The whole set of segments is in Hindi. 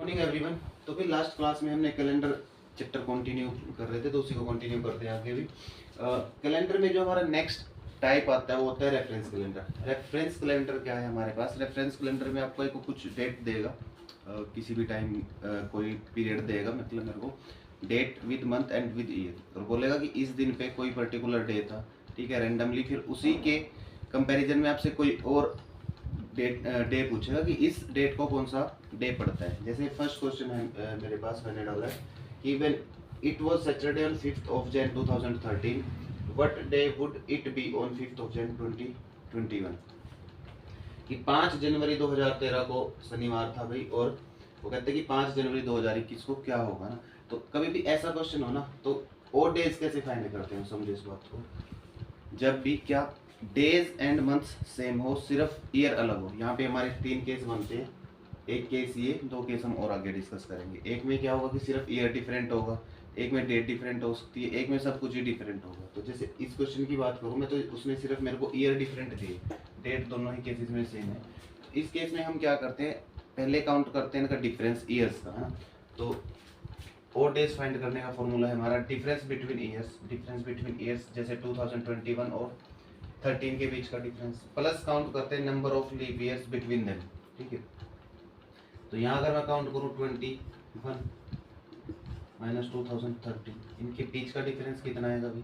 Morning everyone. तो फिर लास्ट क्लास में हमने कैलेंडर चैप्टर कंटिन्यू कर रहे थे, तो उसी को कंटिन्यू करते हैं आगे भी। कैलेंडर में जो हमारा नेक्स्ट टाइप आता है वो होता है रेफरेंस कैलेंडर। रेफरेंस कैलेंडर क्या है हमारे पास? रेफरेंस कैलेंडर में आपको एक कुछ डेट देगा, किसी भी टाइम कोई पीरियड देगा, मतलब मेरे को date with month and with year, और बोलेगा कि इस दिन पे कोई पर्टिकुलर डे था, ठीक है, रैंडमली। फिर उसी के कंपैरिजन में आपसे कोई और डे पूछेगा कि इस डेट को कौन सा डे पड़ता है। जैसे फर्स्ट क्वेश्चन है मेरे पास, मैंने डाला है कि when it was Saturday on 5th of Jan 2013, what day would it be on 5th of Jan 2021। कि 5 जनवरी 2013 को शनिवार था भाई, और वो कहते हैं कि 5 जनवरी 2021 को क्या होगा ना। तो कभी भी ऐसा क्वेश्चन हो ना, तो और डेज कैसे फाइंड करते हैं, समझे इस बात को। जब भी क्या डेज एंड मंथ्स सेम हो, सिर्फ ईयर अलग हो। यहाँ पे हमारे 3 केस बनते हैं, एक केस ये, 2 केस हम और आगे डिस्कस करेंगे। एक में क्या होगा कि सिर्फ ईयर डिफरेंट होगा, एक में डेट डिफरेंट हो सकती है, एक में सब कुछ ही डिफरेंट होगा। तो जैसे इस क्वेश्चन की बात करूँ मैं, तो उसमें सिर्फ मेरे को ईयर डिफरेंट दिए, डेट दोनों ही केसेस में सेम है। तो इस केस में हम क्या करते हैं, पहले काउंट करते हैं इनका डिफरेंस ईयर्स का, है ना। तो और डेज फाइंड करने का फॉर्मूला है हमारा difference between years. Difference between years जैसे 2021 और 13 के बीच का डिफरेंस, प्लस काउंट करते हैं number of leap years between them, ठीक है। तो यहाँ अगर मैं काउंट करूँ 21 माइनस 2013, इनके बीच का डिफरेंस कितना आएगा अभी?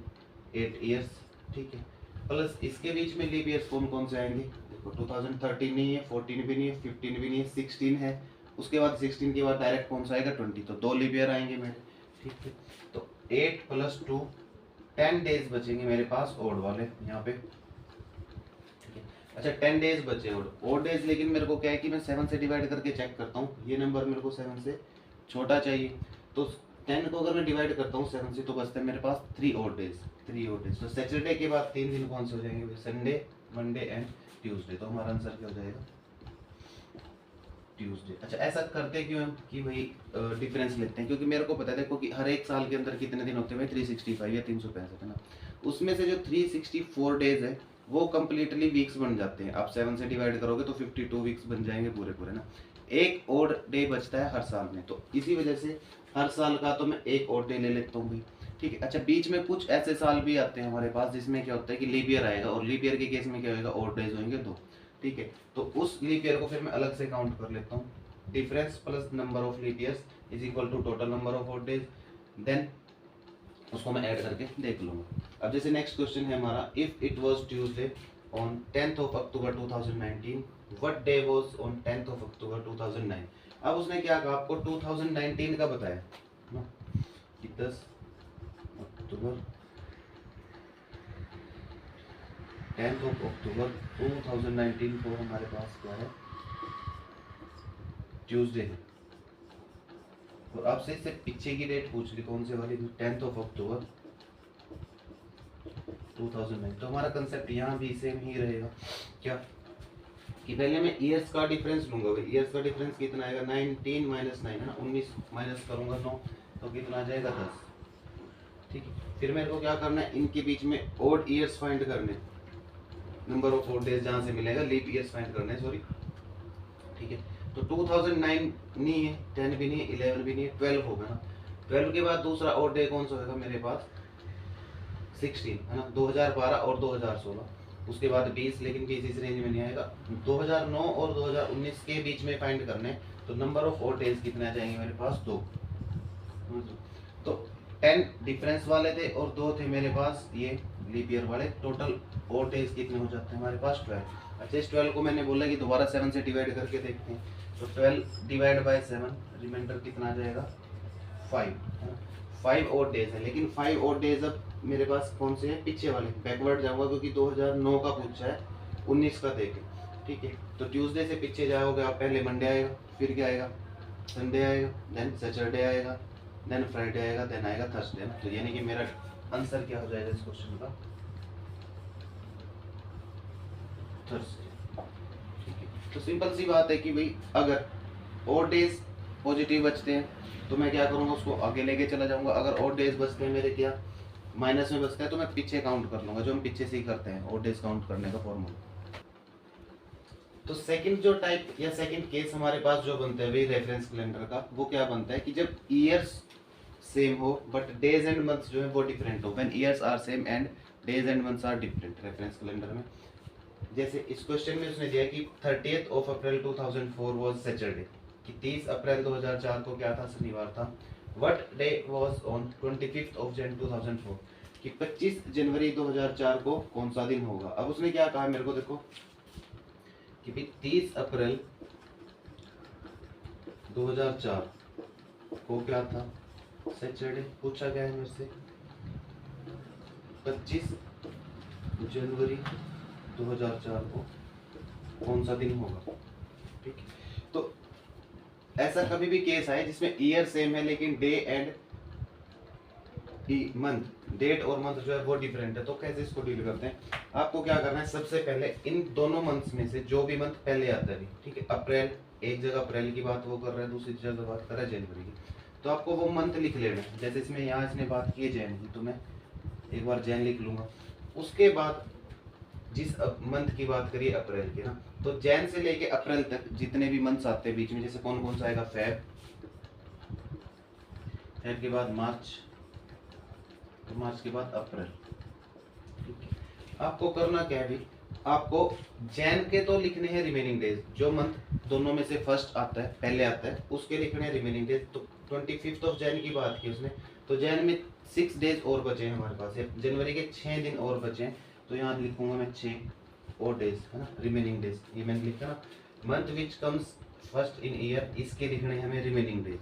8 ईयर्स, ठीक है। प्लस इसके बीच में लीप ईयर्स कौन कौन से आएंगे? देखो 2013 नहीं है, 14 भी नहीं है, 15 भी नहीं है, 16 है। उसके बाद 16 के बाद डायरेक्ट कौन सा आएगा? 20। तो 2 लीप ईयर आएंगे मेरे, ठीक है। तो 8 + 2 10 डेज बचेंगे मेरे पास ओड वाले यहाँ पे। अच्छा 10 डेज बचे और डेज, लेकिन मेरे को क्या है कि मैं 7 से डिवाइड करके चेक करता हूँ, ये नंबर मेरे को 7 से छोटा चाहिए। तो 10 को अगर मैं डिवाइड करता हूँ 7 से, तो बचते हैं मेरे पास 3 और डेज। तो सैटरडे के बाद 3 दिन कौन से हो जाएंगे? Sunday, Monday and Tuesday. तो हमारा आंसर क्या हो जाएगा? ट्यूसडे। अच्छा ऐसा करते क्यों हम कि भाई डिफरेंस लेते हैं, क्योंकि मेरे को पता है देखो कि हर एक साल के अंदर कितने दिन होते हैं भाई? 365 या 365 है ना। उसमें से जो 364 डेज है वो कम्प्लीटली वीक्स बन जाते हैं। आप 7 से डिवाइड करोगे तो 52 वीक्स बन जाएंगे पूरे पूरे ना। एक और डे बचता है हर साल में, तो इसी वजह से हर साल का तो मैं एक और डे ले लेता हूँ भाई, ठीक है। अच्छा बीच में कुछ ऐसे साल भी आते हैं हमारे पास जिसमें क्या होता है कि लीप ईयर आएगा, और लीप ईयर के केस में क्या होगा? और डेज होंगे 2, ठीक है। तो उस लीप ईयर को फिर मैं अलग से काउंट कर लेता हूँ। Difference plus number of leap years is equal to total number of odd days, then उसको मैं ऐड करके देख लूंगा। अब जैसे नेक्स्ट क्वेश्चन है हमारा, if it was Tuesday on 10th of October 2019, what day was on 10th of October 2009। अब उसने क्या कहा आपको? 2019 का बताया ना कि 10 अक्टूबर 10th of October 2019 को हमारे पास क्या है? ट्यूसडे है। और आपसे इससे पीछे की डेट पूछ ली, कौन से वाली? 10th of October 2009। तो हमारा कंसेप्ट यहाँ भी सेम ही रहेगा, क्या कि पहले मैं ईयर्स का डिफरेंस लूंगा भाई। ईयर्स का डिफरेंस कितना आएगा? 19 - 9 है ना, 19 माइनस करूंगा 9, तो कितना आ जाएगा? 10, ठीक है। फिर मेरे को क्या करना है? इनके बीच में ओड ईयर्स फाइंड करने, नंबर ऑफ ओड डेज जहाँ से मिलेगा, लीप ईयर्स फाइंड करने, सॉरी, ठीक है। तो 2009 नहीं है, 10 भी नहीं है, 11 भी नहीं है, 12 होगा ना। 12 के बाद दूसरा और डे कौन सा होगा मेरे पास? 16 है ना, 2012 और 2016। उसके बाद 20, लेकिन 20 इस रेंज में नहीं आएगा। 2009 और 2019 के बीच में फाइंड करने, तो नंबर ऑफ और डेज कितने आ जाएंगे मेरे पास? 2। तो 10 डिफरेंस वाले थे और 2 थे मेरे पास ये लीप ईयर वाले। टोटल और डेज कितने हो जाते हैं हमारे पास? 12। अच्छा इस 12 को मैंने बोला कि दोबारा 7 से डिवाइड करके देखते हैं, तो 12 डिवाइड बाय 7, रिमाइंडर कितना आ जाएगा? 5, है ना। 5 और डेज है, लेकिन 5 और डेज अब मेरे पास कौन से हैं? पीछे वाले। बैकवर्ड जाऊंगा क्योंकि 2009 का पूछा है, 19 का देखे, ठीक है। तो ट्यूसडे से पीछे जाओगे आप, पहले मंडे आएगा, फिर क्या आएगा? संडे आएगा, देन सैटरडे आएगा, देन फ्राइडे आएगा, देन आएगा थर्सडे। तो यानी कि मेरा आंसर क्या हो जाएगा इस क्वेश्चन का? थर्सडे, ठीक है। तो सिंपल सी बात है कि भाई अगर और डेज पॉजिटिव बचते हैं तो मैं क्या करूंगा? उसको आगे लेके चला जाऊंगा। अगर और डेज बचते हैं मेरे क्या माइनस में बचता है, तो मैं पीछे काउंट कर लूंगा, जो हम पीछे से ही करते हैं और डेज काउंट करने का फॉर्मूला। तो सेकंड जो टाइप या सेकंड केस हमारे पास जो बनता है वही रेफरेंस कैलेंडर का, वो क्या बनता है कि जब ईयर्स सेम हो बट डेज एंड मंथ्स जो है वो डिफरेंट हो, when years are same and days and months are different reference calendar में। जैसे इस क्वेश्चन में उसने दिया कि 30th of April 2004 was Saturday, कि 30 अप्रैल 2004 को क्या था, शनिवार था। What day was on 25th of Jan 2004, कि 25 जनवरी 2004 को कौन सा दिन होगा। अब उसने क्या कहा मेरे को देखो कि भाई 30 अप्रैल 2004 को क्या था, सैटरडे। पूछा गया है मेरे से 25 जनवरी 2004 को कौन सा दिन होगा, ठीक है। तो ऐसा कभी भी केस आए जिसमें ईयर सेम है लेकिन डे एंड मंथ, डेट और मंथ जो है वो डिफरेंट है, तो कैसे इसको डील करते हैं। आपको क्या करना है, सबसे पहले इन दोनों मंथ्स में से जो भी मंथ पहले आता है, ठीक है, अप्रैल, एक जगह अप्रैल की बात वो कर रहा है, दूसरी जगह बात कर रहा है जनवरी की, तो आपको वो मंथ लिख लेना है। जैसे इसमें यहाँ इसने बात की है जैन की, तो मैं एक बार जैन लिख लूंगा। उसके बाद जिस मंथ की बात करिए अप्रैल की ना, तो जैन से लेके अप्रैल तक जितने भी मंथ्स आते हैं बीच में, जैसे कौन कौन सा आएगा, फेब, फेब के बाद मार्च, तो मार्च के बाद अप्रैल, ठीक है। आपको करना क्या है भी, आपको जैन के तो लिखने हैं रिमेनिंग डेज, जो मंथ दोनों में से फर्स्ट आता है, पहले आता है, उसके लिखने हैं रिमेनिंग डेज। तो 25th ऑफ जैन की बात की उसने, तो जैन में 6 डेज और बचे हैं हमारे पास, जनवरी के 6 दिन और बचे हैं, तो यहाँ लिखूंगा मैं 6 और डेज, है ना, रिमेनिंग डेज। ये मैंने लिखा ना, month which comes first in year, इसके लिखने हैं हमें रिमेनिंग डेज,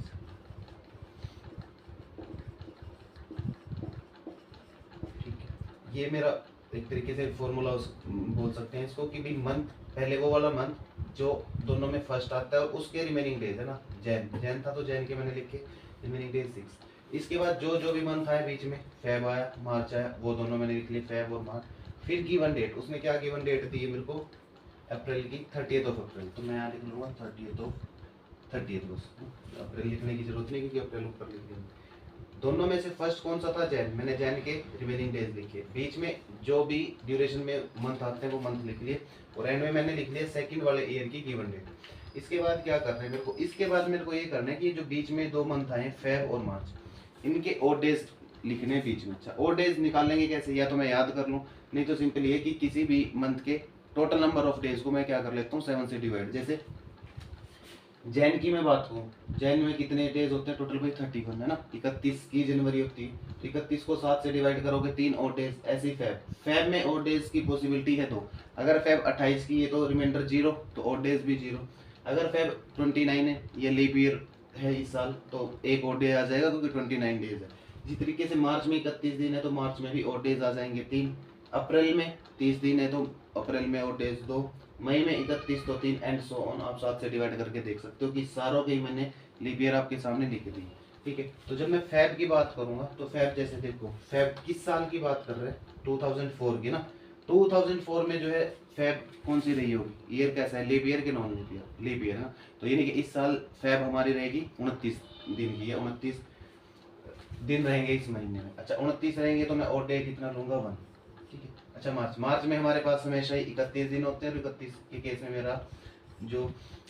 ठीक है। ये मेरा एक तरीके से फॉर्मूला बोल सकते हैं इसको कि भाई मंथ, पहले वो वाला मंथ जो दोनों में फर्स्ट आता है और उसके रिमेनिंग डेज, है ना, जैन, जैन था तो जैन के मैंने लिखे रिमेनिंग डेज 6। इसके बाद जो जो भी मंथ आया बीच में, फेब आया, मार्च आया, वो दोनों मैंने लिख लिए, फेब और मार्च। फिर गिवन डेट, उसने क्या गिवन डेट दी है मेरे को, अप्रैल की 30th ऑफ अप्रैल, तो मैं यहाँ लिख लूँगा 30th बस, अप्रैल लिखने की जरूरत नहीं क्योंकि अप्रैल ऊपर लिख दिया। दोनों में से फर्स्ट कौन सा था, जैन, मैंने जैन के रिमेनिंग डेज लिखे, बीच में जो भी ड्यूरेशन में मंथ आते हैं वो मंथ लिख लिए, और एंड में मैंने लिख लिया सेकंड वाले ईयर की गिवन डेट। इसके बाद क्या करना है मेरे को, इसके बाद मेरे को ये करना है कि जो बीच में 2 मंथ आए, फेब और मार्च, इनके और डेज लिखने हैं बीच में। अच्छा, और डेज निकालेंगे कैसे, या तो मैं याद कर लूँ, नहीं तो सिंपल ये कि किसी भी मंथ के टोटल नंबर ऑफ डेज को मैं क्या कर लेता हूँ, 7 से डिवाइड। जैसे जैन की मैं बात करूँ, जैन में कितने डेज होते हैं टोटल भाई, 31 है ना, 31 की जनवरी होती है, तो 31 को 7 से डिवाइड करोगे, 3 और डेज। ऐसे ही फेब, फेब में और डेज की पॉसिबिलिटी है 2, अगर फेब 28 की है तो रिमाइंडर 0, तो और डेज भी 0। अगर फेब 29 है, ये लीप ईयर है इस साल, तो एक और डे आ जाएगा क्योंकि 29 डेज है। इसी तरीके से मार्च में 31 दिन है तो मार्च में भी और डेज आ जाएंगे 3। अप्रैल में 30 दिन है तो अप्रैल में और डेज 2। मई में 31 तो 3 एंड सो ऑन। आप 7 से डिवाइड करके देख सकते हो कि सारों के मैंने लीप ईयर आपके सामने लिख दी, ठीक है। तो जब मैं फेब की बात करूंगा तो फेब, जैसे देखो फेब किस साल की बात कर रहे हैं, 2004 की ना, 2004 में जो है फेब कौन सी रही होगी, ईयर कैसा है, लीप ईयर के non leap year, leap year ना, तो यानी कि इस साल फेब हमारी रहेगी 29 दिन की है, 29 दिन रहेंगे इस महीने में। अच्छा 29 रहेंगे तो मैं और डे कितना लूंगा, 1, ठीक है। अच्छा मार्च में हमारे पास हमेशा ही 31 दिन होते हैं, तो 31 के केस में मेरा जो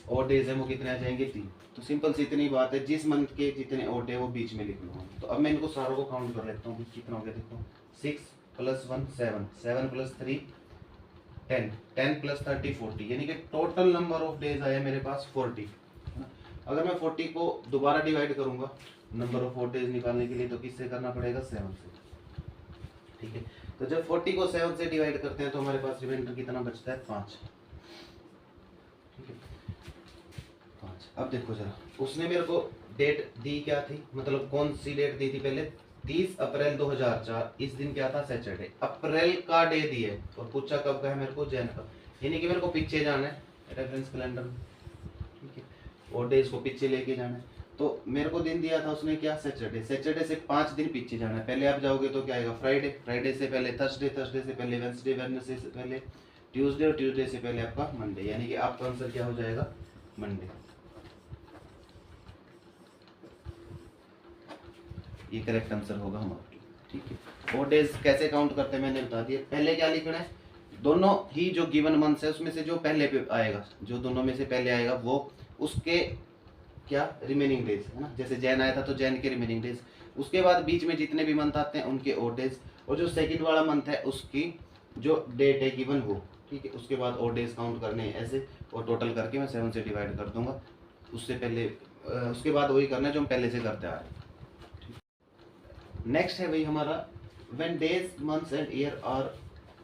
और डेज है वो कितने आ जाएंगे, 3। तो सिंपल सी इतनी बात है, जिस मंथ के जितने और डे वो बीच में लिख लूंगा। तो अब मैं इनको सारों को काउंट कर लेता हूँ, कितना हो गया देखो, 6 + 1 7, 7 + 3 10, 10 + 30 40, यानी कि टोटल नंबर ऑफ डेज आया मेरे पास 40। अगर मैं 40 को दोबारा डिवाइड करूंगा नंबर ऑफ और डेज निकालने के लिए, तो किससे करना पड़ेगा, 7 से, ठीक है। तो जब 40 को 7 से डिवाइड करते हैं तो हमारे पास रिमाइंडर कितना बचता है, 5, ठीक है, 5। अब देखो जरा, उसने मेरे को डेट दी क्या थी, मतलब कौन सी डेट दी थी पहले, 30 अप्रैल 2004, इस दिन क्या था, सैटरडे। अप्रैल का डे दिए और पूछा कब का है मेरे को, जैन का, यानी कि मेरे को पीछे जाना है रेफरेंस कैलेंडर में, ठीक है, और डेज को पीछे लेके जाना है। तो मेरे को दिन दिया था उसने क्या, सैटरडे, सैटरडे से 5 दिन पीछे जाना है। पहले आप जाओगे तो क्या आएगा, फ्राइडे, फ्राइडे से पहले थर्सडे, थर्सडे से पहले वेडनेसडे, वेडनेसडे से पहले ट्यूसडे, और ट्यूसडे से पहले आपका मंडे, यानी कि आपका आंसर क्या हो जाएगा, मंडे। ये करेक्ट आंसर होगा हमारा, ठीक है। और डेज कैसे काउंट करते हैं मैंने बता दिया। पहले क्या लिखना है, दोनों ही जो गिवन मंथ्स है उसमें से जो पहले पे आएगा, जो दोनों में से पहले आएगा वो उसके क्या रिमेनिंग डेज है ना, जैसे जैन आया था तो जैन के रिमेनिंग डेज, उसके बाद बीच में जितने भी मंथ आते हैं उनके और डेज, और जो सेकंड वाला मंथ है उसकी जो डेट है गिवन वो, ठीक है, उसके बाद और डेज काउंट करने हैं ऐसे, और टोटल करके मैं 7 से डिवाइड कर दूंगा। उससे पहले उसके बाद वही करना है जो हम पहले से करते आ रहे हैं। नेक्स्ट है भाई हमारा when days months and year are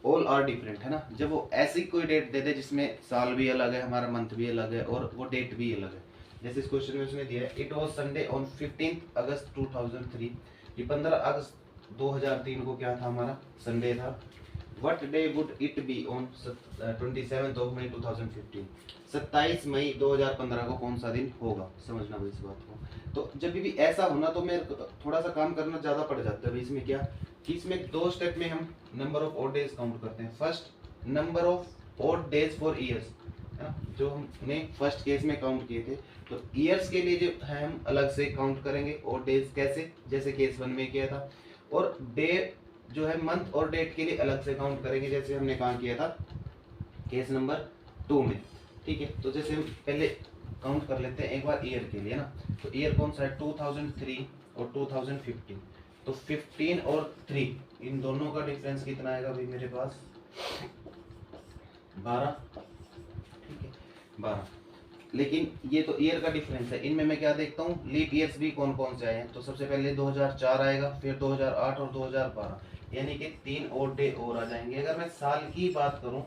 all are different, है ना, जब वो ऐसी कोई डेट दे दे जिसमें साल भी अलग है, हमारा मंथ भी अलग है और वो डेट भी अलग है। जैसे इस क्वेश्चन में उसने दिया है इट वाज संडे ऑन 15 अगस्त 2003, ये 15 अगस्त 2003 को क्या था, हमारा संडे था। What day would it be on 27 of May 2015, 27 मई 2015 को कौन सा दिन होगा, समझना भाई इस बात को। तो जब भी ऐसा होना तो मेरे को थोड़ा सा काम करना ज़्यादा पड़ जाता है भाई इसमें, क्या कि इसमें 2 स्टेप में हम number of odd days count करते हैं। First number of odd days for years, है ना, जो हमने फर्स्ट केस में काउंट किए थे, तो ईयर्स के लिए जो है हम अलग से काउंट करेंगे ऑड डेज, कैसे, जैसे केस 1 में किया था, और डे जो है मंथ और डेट के लिए अलग से काउंट करेंगे जैसे हमने कहा किया था केस नंबर 2 में, ठीक है। तो जैसे हम पहले काउंट कर लेते हैं एक बार ईयर के लिए ना, तो ईयर कौन सा है 2003 और 2015, तो 15 और 3 इन दोनों का डिफरेंस कितना आएगा भाई मेरे पास 12, ठीक है 12। लेकिन ये तो ईयर का डिफरेंस है, इनमें मैं क्या देखता हूँ लीप ईयर्स भी कौन कौन से आए हैं, तो सबसे पहले 2004 आएगा, फिर 2008 और 2012, यानी कि 3 और डे और आ जाएंगे। अगर मैं साल की बात करूं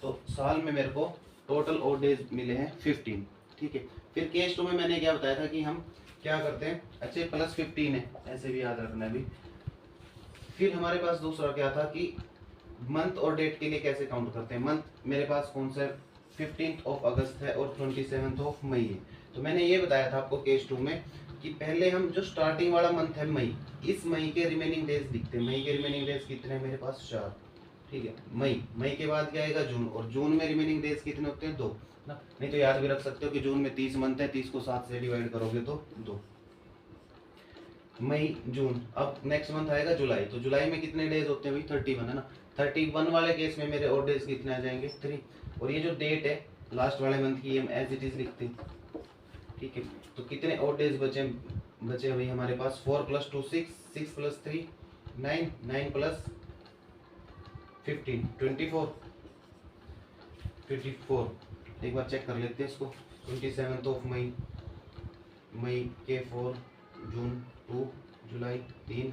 तो साल में मेरे को टोटल और डेज मिले हैं 15, ठीक है। फिर केस 2 में मैंने क्या बताया था कि हम क्या करते हैं, अच्छे प्लस 15 है, ऐसे भी याद रखना भी। फिर हमारे पास दूसरा क्या था कि मंथ और डेट के लिए कैसे काउंट करते हैं। मंथ मेरे पास कौन सा 15 ऑफ अगस्त है और 27 ऑफ मई है। तो मैंने ये बताया था आपको केस 2 में कि पहले हम जो स्टार्टिंग वाला मंथ है मई, इस मई के रिमेनिंग डेज दिखते हैं। मई के रिमेनिंग डेज कितने हैं मेरे पास 4, ठीक है। मई के बाद क्या आएगा जून, और जून में रिमेनिंग डेज कितने होते हैं 2 ना, नहीं तो याद भी रख सकते हो कि जून में 30 मंथ है, 30 को 7 से डिवाइड करोगे तो 2। मई जून, अब नेक्स्ट मंथ आएगा जुलाई, तो जुलाई में कितने डेज होते हैं भाई 31 है ना, 31 वाले केस में मेरे और डेज कितने आ जाएंगे 3, और ये जो डेट है लास्ट वाले मंथ की हम एज इट इज लिखते हैं, ठीक है। तो कितने और डेज बचे भाई हमारे पास 4 + 2 6, 6 + 3 9, 9 + 15 24, एक बार चेक कर लेते हैं इसको। 27 ऑफ मई, मई के 4, जून 2, जुलाई 3,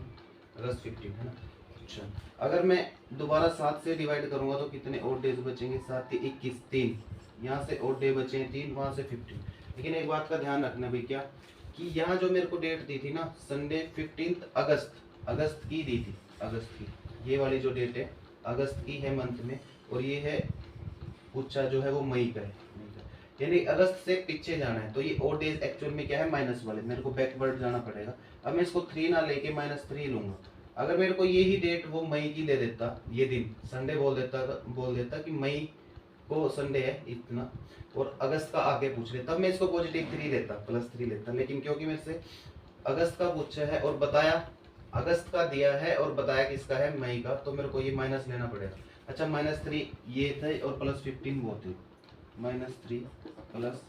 अगस्त 15, है ना। अच्छा, अगर मैं दोबारा 7 से डिवाइड करूंगा तो कितने और डेज बचेंगे, 7 के 21, 3 यहाँ से और डे बचे हैं 3, वहाँ से 15। लेकिन एक बात का ध्यान रखना भाई क्या कि यहाँ जो मेरे को डेट दी थी ना संडे 15 अगस्त की दी थी, अगस्त की, ये वाली जो डेट है अगस्त की है मंथ में, और ये है पूछा जो है वो मई का है, यानी अगस्त से पीछे जाना है, तो ये और डेज एक्चुअल में क्या है माइनस वाले, मेरे को बैकवर्ड जाना पड़ेगा। अब मैं इसको 3 ना लेके -3 लूंगा। अगर मेरे को यही डेट वो मई की दे देता, ये दिन संडे बोल देता कि मई को संडे है इतना, और अगस्त का आगे पूछ ले, तब मैं इसको +3 लेता, +3 लेता। लेकिन क्योंकि मेरे से अगस्त का पूछा है और बताया अगस्त का दिया है और बताया किसका है मई का, तो मेरे को ये माइनस लेना पड़ेगा। अच्छा -3 ये थे और +15 वो थे, -3 +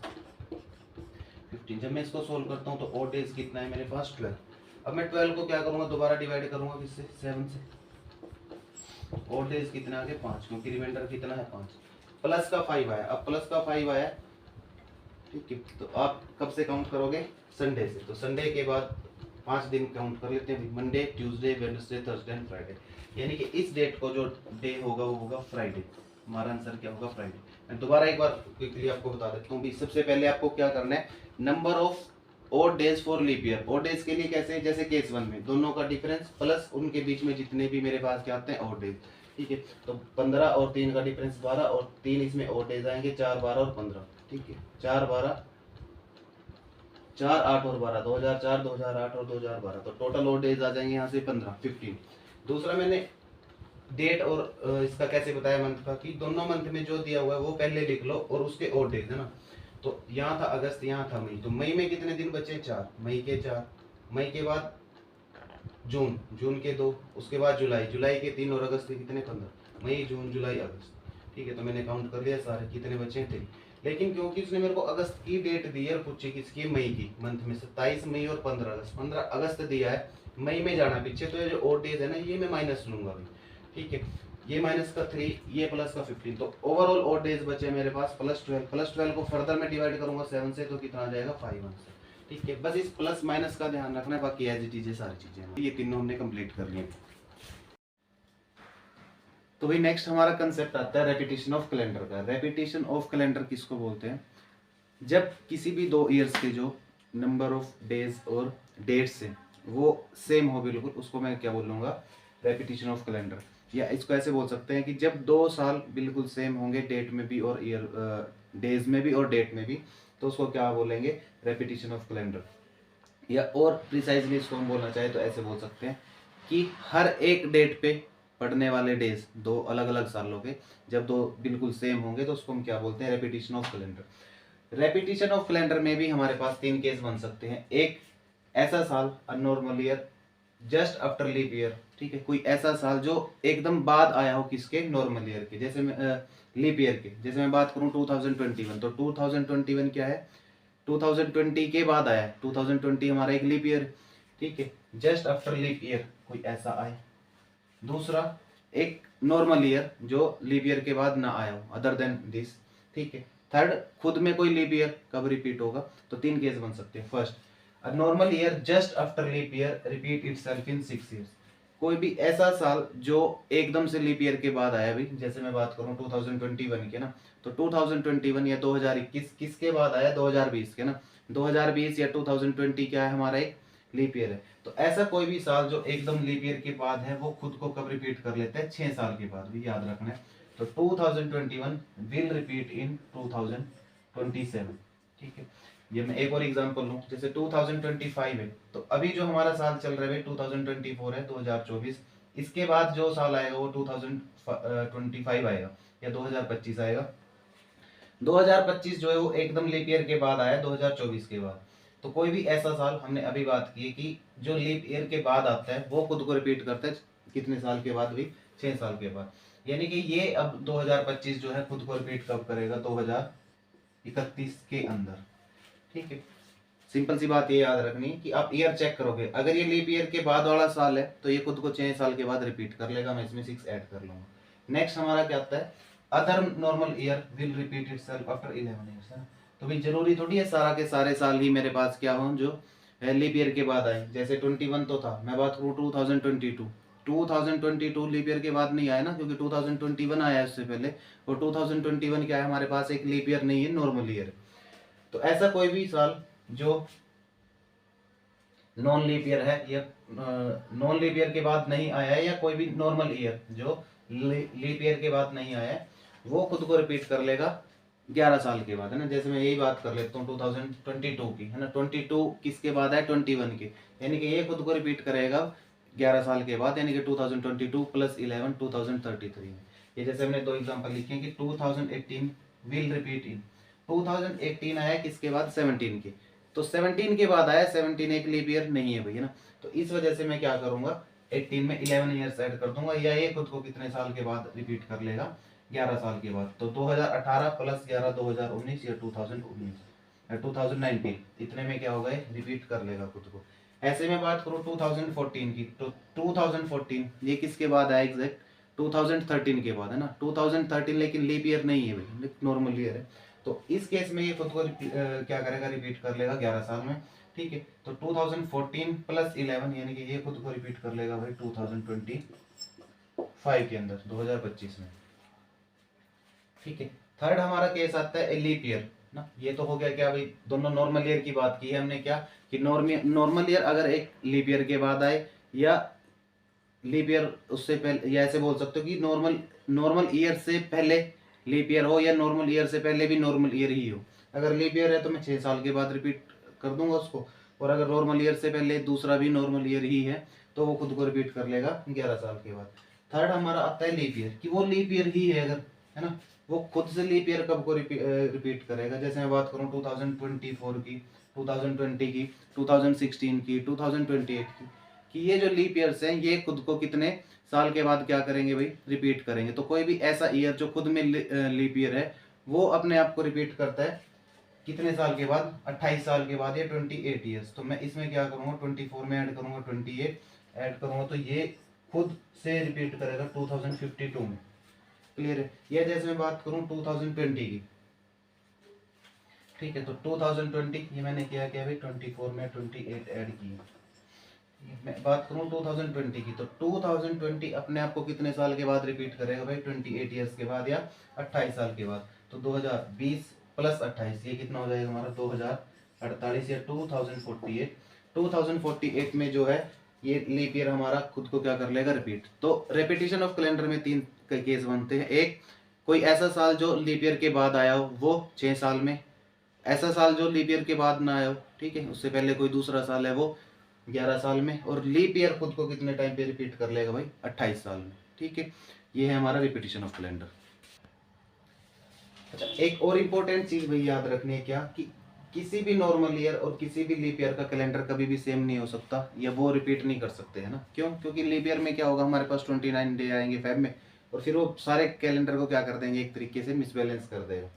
15। जब मैं इसको सोल्व करता हूँ तो और डेज कितना है मेरे पास 12। अब मैं 12 को क्या करूँगा दोबारा डिवाइड करूँगा किससे 7 से, और डेज कितना आ गए 5, क्योंकि रिमाइंडर कितना है 5, प्लस का 5 आया। अब प्लस का 5 आया, ठीक है, तो आप कब से काउंट करोगे संडे से, तो संडे के बाद 5 दिन काउंट कर लेते हैं, Monday Tuesday Wednesday Thursday and Friday, यानी कि इस डेट को जो डे होगा वो होगा फ्राइडे। हमारा आंसर क्या होगा फ्राइडे। मैं दोबारा एक बार क्विकली आपको बता देता हूँ। सबसे पहले आपको क्या करना है number of odd days for leap year. Odd days के लिए कैसे, जैसे केस 1 में दोनों का डिफरेंस प्लस उनके बीच में जितने भी मेरे पास क्या आते हैं ओड डेज, ठीक है। तो 15 और 3 का डिफरेंस 12, और 3 इसमें ओड डेज आएंगे 4, 12 और 15, ठीक है। 4, 12, 4, 8 और 12, 2004, 2008 और 2012, तो टोटल ओड डेज आ जाएंगे यहाँ से 15। दूसरा मैंने डेट और इसका कैसे बताया मंथ का, कि दोनों मंथ में जो दिया हुआ है वो पहले लिख लो और उसके ओड डेज, है ना। तो यहाँ था अगस्त, यहाँ था मई, तो मई में कितने दिन बचे 4, मई के 4, मई के बाद जून, जून के 2, उसके बाद जुलाई, जुलाई के 3 और अगस्त के कितने 15, मई जून जुलाई अगस्त। ठीक है, तो मैंने काउंट कर लिया सारे कितने बचे थे। लेकिन क्योंकि उसने मेरे को अगस्त की डेट दी है और पूछी किसकी, मई की, मंथ में 27 मई और 15 अगस्त। 15 अगस्त दिया है, मई में जाना पीछे, तो ये जो ओड डेज है ना ये मैं माइनस लूंगा अभी। ठीक है, ये माइनस का 3, ये प्लस का 15, तो ओवरऑल ओड डेज बचे मेरे पास +12। +12 को फर्दर में डिवाइड करूंगा 7 से, तो कितना आ जाएगा 5 आंसर। ठीक है, बस इस प्लस माइनस का ध्यान रखना है, बाकी एज इट इज है सारी चीजें। ये तीनों हमने कंप्लीट कर लिए। तो भाई नेक्स्ट हमारा कंसेप्ट आता है रेपिटेशन ऑफ कैलेंडर का। रेपिटेशन ऑफ कैलेंडर किसको बोलते हैं, जब किसी भी 2 ईयर्स के जो नंबर ऑफ डेज और डेट्स है वो सेम हो बिल्कुल, उसको मैं क्या बोलूँगा, रेपिटेशन ऑफ कैलेंडर। या इसको ऐसे बोल सकते हैं कि जब 2 साल बिल्कुल सेम होंगे डेट में भी और ईयर, डेज में भी और डेट में भी, तो उसको क्या बोलेंगे, रेपिटेशन ऑफ कैलेंडर। या और प्रिसाइजली इसको हम बोलना चाहे तो ऐसे बोल सकते हैं कि हर एक डेट पे पढ़ने वाले डेज 2 अलग अलग सालों के जब 2 बिल्कुल सेम होंगे, तो उसको हम क्या बोलते हैं, repetition of calendar. Repetition of calendar में भी हमारे पास 3 केस बन सकते हैं। एक ऐसा साल, abnormal year just after leap year. ठीक है, कोई ऐसा साल जो एकदम बाद आया हो किसके, नॉर्मल ईयर के, जैसे मैं लीप ईयर के, जैसे मैं बात करूं 2021, तो 2021 क्या है, 2020 के बाद आया है। 2020 हमारा एक लीप ईयर। ठीक है, जस्ट आफ्टर लीप ईयर कोई ऐसा आए। दूसरा, एक नॉर्मल ईयर जो लीप ईयर के बाद ना आया हो, अदर देन दिस। ठीक है, थर्ड, खुद में कोई लीप ईयर कब रिपीट होगा, तो 3 केस बन सकते हैं। First, a normal year just after leap year repeat itself in 6 years. कोई भी ऐसा साल जो एकदम से लीप ईयर के बाद आया भी, जैसे मैं बात करूं 2021 के ना, तो 2021 या 2021 किसके बाद आया, 2020 के ना। 2020 या 2020 क्या है, हमारा एक लीप ईयर है। तो ऐसा कोई भी साल जो एकदम लीप ईयर के बाद है वो खुद को कब रिपीट कर लेता है, 6 साल के बाद, भी याद रखना है। तो 2021 विल रिपीट इन 2027। ठीक है, ये मैं एक और एग्जांपल लूं, जैसे 2025 है, तो अभी जो हमारा साल चल रहा है 2024 है, 2024। इसके बाद जो साल आएगा वो 2025 आएगा या 2025 आएगा। 2025 जो है वो एकदम लीप ईयर के बाद आया, 2024 के बाद। तो कोई भी ऐसा साल, हमने अभी बात की है कि जो लीप ईयर के बाद आता है वो खुद को रिपीट करता है कितने साल के बाद भी, 6 साल के बाद। यानी कि ये अब 2025 जो है खुद को रिपीट कब करेगा, 2031 के अंदर। ठीक है, सिंपल सी बात ये याद रखनी कि आप ईयर चेक करोगे, अगर ये लीप ईयर के बाद वाला साल है तो ये खुद को 6 साल के बाद रिपीट कर लेगा। मैं इसमें 6 ऐड कर लूंगा। नेक्स्ट हमारा क्या आता है, other normal year will repeat itself after 11 years, है ना। तो भाई जरूरी थोड़ी है सारा के सारे साल ही मेरे पास क्या हो जो लीप ईयर के बाद आए। जैसे 21 तो था, मैं बात करूँ 2022 लीप ईयर के बाद नहीं आया ना, क्योंकि 2021 आया है उससे पहले, और 2021 क्या है हमारे पास, एक लीप ईयर नहीं है, नॉर्मल ईयर। तो ऐसा कोई भी साल जो नॉन लीप ईयर है या नॉन लीप ईयर के बाद नहीं आया है, या कोई भी नॉर्मल ईयर जो लीप ईयर के बाद नहीं आया है, वो खुद को रिपीट कर लेगा 11 साल के बाद, है ना। जैसे मैं यही बात कर लेता हूँ 2022 की, है ना। 22 किसके बाद है, 21 के, यानी कि ये खुद को रिपीट करेगा 11 साल के बाद, यानी कि 2022 + 11 2033 में। ये जैसे हमने 2 एग्जांपल लिखे हैं कि 2018 विल रिपीट इन 2018 आया किसके बाद, 17 के। तो 17 के बाद आया, 17 एक लीप ईयर नहीं है भैया ना। तो इस वजह से मैं क्या करूंगा, 18 में 11 ईयर्स ऐड कर दूंगा, या ये खुद को कितने साल के बाद रिपीट कर लेगा, 11 साल के बाद। तो 2018 + 11 2019 या 2019 या 2019, इतने में क्या होगा, रिपीट कर लेगा खुद को। ऐसे में बात करूँ 2014 की, तो 2014 ये किसके बाद आया एग्जैक्ट, 2013 के बाद, है ना। 2013 लेकिन लीप ईयर नहीं है भाई, नॉर्मल ईयर है। तो इस केस में ये खुद को क्या करेगा, रिपीट कर लेगा 11 साल में। ठीक है, तो 2014 + 11 यानी कि ये खुद को रिपीट कर लेगा भाई 2025 के अंदर, 2025 में। ठीक है, थर्ड हमारा केस आता है लीप ईयर ना। ये तो हो गया क्या भाई, दोनों नॉर्मल ईयर की बात की है हमने, क्या कि नॉर्मल ईयर अगर एक लीप ईयर के बाद आए, या लीप ईयर उससे पहले, या ऐसे बोल सकते हो कि नॉर्मल ईयर से पहले लीप ईयर हो, या नॉर्मल ईयर से पहले भी नॉर्मल ईयर ही हो। अगर लीप ईयर है तो मैं 6 साल के बाद रिपीट कर दूंगा उसको, और अगर नॉर्मल ईयर से पहले दूसरा भी नॉर्मल ईयर ही है तो वो खुद को रिपीट कर लेगा 11 साल के बाद। थर्ड हमारा आता है लीप ईयर, कि वो लीप ईयर ही है अगर, है ना, वो खुद से लीप ईयर कब को रिपीट करेगा। जैसे मैं बात करूँ 2024 की, 2020 की, 2016 की, 2028 की, कि ये जो लीप ईयर्स हैं ये खुद को कितने साल के बाद क्या करेंगे भाई, रिपीट करेंगे। तो कोई भी ऐसा ईयर जो खुद में लीप ईयर है वो अपने आप को रिपीट करता है कितने साल के बाद, 28 साल के बाद या 28 ईयर्स। तो मैं इसमें क्या करूंगा, 24 में ऐड करूंगा, 28 ऐड करूंगा, तो ये खुद से रिपीट करेगा 2052 में। क्लियर है। या जैसे मैं बात करूं 2020 की, ठीक है, तो 2020 ये मैंने किया क्या भाई, 24 में 28 ऐड किए। मैं बात करूं 2020 की, तो 2020 अपने आप को कितने साल के बाद रिपीट करेगा भाई, 28 ईयर्स के बाद या 28 साल के बाद। तो 2020 प्लस 28 ये कितना हो जाएगा हमारा 2048 या 2048। 2048 में जो है ये लीप ईयर हमारा खुद को क्या कर लेगा, रिपीट। तो रेपिटेशन ऑफ कैलेंडर में 3 केस बनते हैं। एक, कोई ऐसा साल जो लीप ईयर के बाद आया हो वो 6 साल में, ऐसा साल जो लीप ईयर के बाद ना आया हो, ठीक है, उससे पहले कोई दूसरा साल है वो 11 साल में, और लीप ईयर खुद को कितने टाइम पे रिपीट कर लेगा भाई, 28 साल में। ठीक है, ये है हमारा रिपीटिशन ऑफ कैलेंडर। अच्छा, एक और इम्पोर्टेंट चीज भाई याद रखनी है क्या, कि किसी भी नॉर्मल ईयर और किसी भी लीप ईयर का कैलेंडर कभी भी सेम नहीं हो सकता, या वो रिपीट नहीं कर सकते, है ना। क्यों? क्योंकि लीप ईयर में क्या होगा, हमारे पास 29 डे आएंगे फेब में, और फिर वो सारे कैलेंडर को क्या कर देंगे, एक तरीके से मिसबैलेंस कर देगा।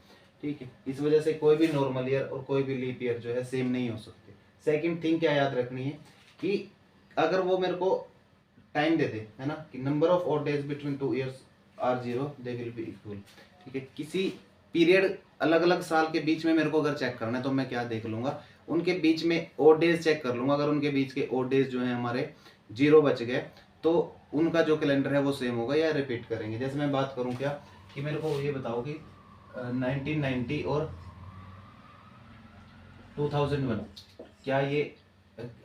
ठीक है, इस वजह से कोई भी नॉर्मल ईयर और कोई भी लीप ईयर जो है सेम नहीं हो सकते। सेकेंड थिंग क्या याद रखनी है, कि अगर वो मेरे को टाइम देते है ना, कि number of odd days between 2 years are 0 they will be equal. ठीक है, किसी पीरियड अलग अलग साल के बीच में मेरे को अगर चेक करना है तो मैं क्या देख लूंगा, उनके बीच में ओड डेज चेक कर लूंगा। अगर उनके बीच के ओड डेज जो है हमारे 0 बच गए तो उनका जो कैलेंडर है वो सेम होगा या रिपीट करेंगे। जैसे मैं बात करूं क्या, कि मेरे को ये बताओ कि 1990 और 2001 क्या ये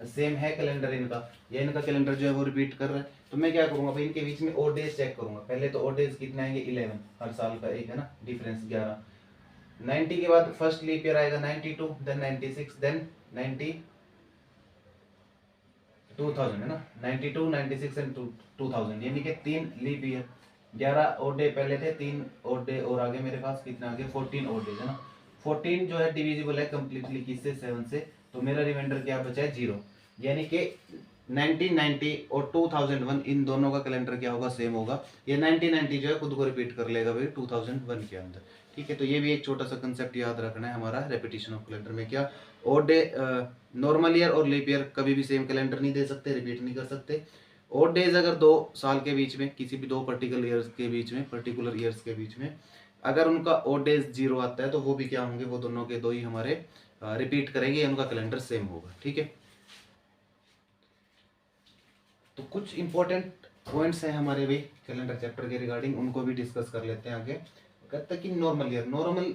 सेम है कैलेंडर इनका, या इनका कैलेंडर जो है वो रिपीट कर रहा है। तो मैं क्या करूंगा भाई, इनके बीच में ओड डेज चेक करूंगा। पहले तो ओड डेज कितने आएंगे, 11, हर साल का एक है ना डिफरेंस, 11। 90 के बाद फर्स्ट लीप ईयर आएगा 92, देन 96, देन 90 2000 है ना, 92 96 एंड 2000, यानी कि 3 लीप ईयर। 11 ओड डे पहले थे, 3 ओड डे और आगे मेरे पास कितना आगे 14 ओड डेज है ना। 14 जो है डिविजिबल है कंप्लीटली किससे, 7 से, तो मेरा रिमाइंडर क्या बचा है 0। यानी कि 1990 और 2001 इन दोनों का कैलेंडर क्या होगा, सेम होगा। ये 1990 जो है खुद को रिपीट कर लेगा भाई 2001 के अंदर। ठीक है, तो ये भी एक छोटा सा कंसेप्ट याद रखना है हमारा रेपिटेशन ऑफ कैलेंडर में। क्या ओड डे, नॉर्मल ईयर और लीप ईयर कभी भी सेम कैलेंडर नहीं दे सकते, रिपीट नहीं कर सकते। ओड डेज अगर 2 साल के बीच में, किसी भी 2 पर्टिकुलर ईयर्स के बीच में अगर उनका ओड डेज 0 आता है तो वो भी क्या होंगे, वो दोनों के दो ही हमारे रिपीट करेंगे, उनका कैलेंडर सेम होगा। ठीक है, तो कुछ इंपॉर्टेंट पॉइंट्स हैं हमारे भी कैलेंडर चैप्टर के रिगार्डिंग, उनको भी डिस्कस कर लेते हैं आगे। कहता है कि नॉर्मल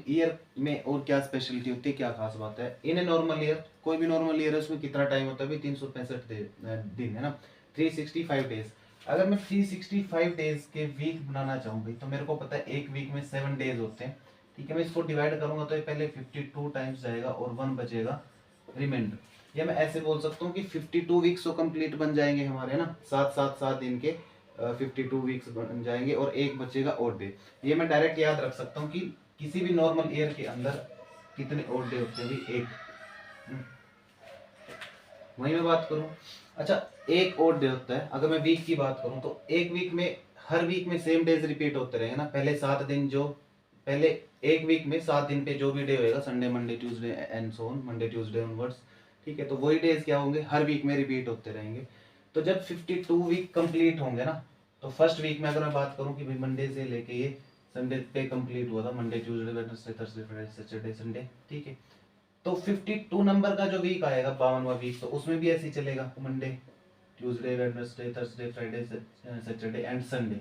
ईयर में और क्या स्पेशलिटी होती है, क्या खास बात है। इन ए नॉर्मल ईयर, कोई भी नॉर्मल ईयर है उसमें कितना टाइम होता है भाई, 365 दिन है ना, 365 डेज। अगर मैं 365 डेज के वीक बनाना चाहूँ भाई, तो मेरे को पता है एक वीक में 7 डेज होते हैं। ठीक है, मैं इसको डिवाइड करूंगा तो ये पहले 52 टाइम्स जाएगा और 1 बचेगा रिमाइंडर। या मैं ऐसे बोल सकता हूँ कि 52 वीक्स तो कंप्लीट बन जाएंगे हमारे, है ना, 7 दिन के 52 वीक्स बन जाएंगे और एक बचेगा ओड डे। ये मैं डायरेक्ट याद रख सकता हूँ कि किसी भी नॉर्मल ईयर के अंदर कितने ओड डे होते हैं भाई, एक। वही मैं बात करूँ, अच्छा, एक ओड डे होता है। अगर मैं वीक की बात करूँ तो एक वीक में, हर वीक में सेम डेज रिपीट होते रहेंगे ना। पहले 7 दिन जो, पहले एक वीक में 7 दिन पे जो भी डे होएगा, Sunday Monday Tuesday and so on, Monday Tuesday onwards, ठीक है, तो वही डेज क्या होंगे, हर वीक में रिपीट होते रहेंगे। तो जब 52 वीक कंप्लीट होंगे ना, तो फर्स्ट वीक में अगर मैं बात करूं कि भाई मंडे से लेके ये संडे पे कंप्लीट हुआ था, Monday Tuesday Wednesday Thursday Friday Saturday Sunday, ठीक है, तो 52 नंबर का जो वीक आएगा, 52वां वीक, तो उसमें भी ऐसे ही चलेगा, Monday Tuesday Wednesday Thursday Friday Saturday and Sunday.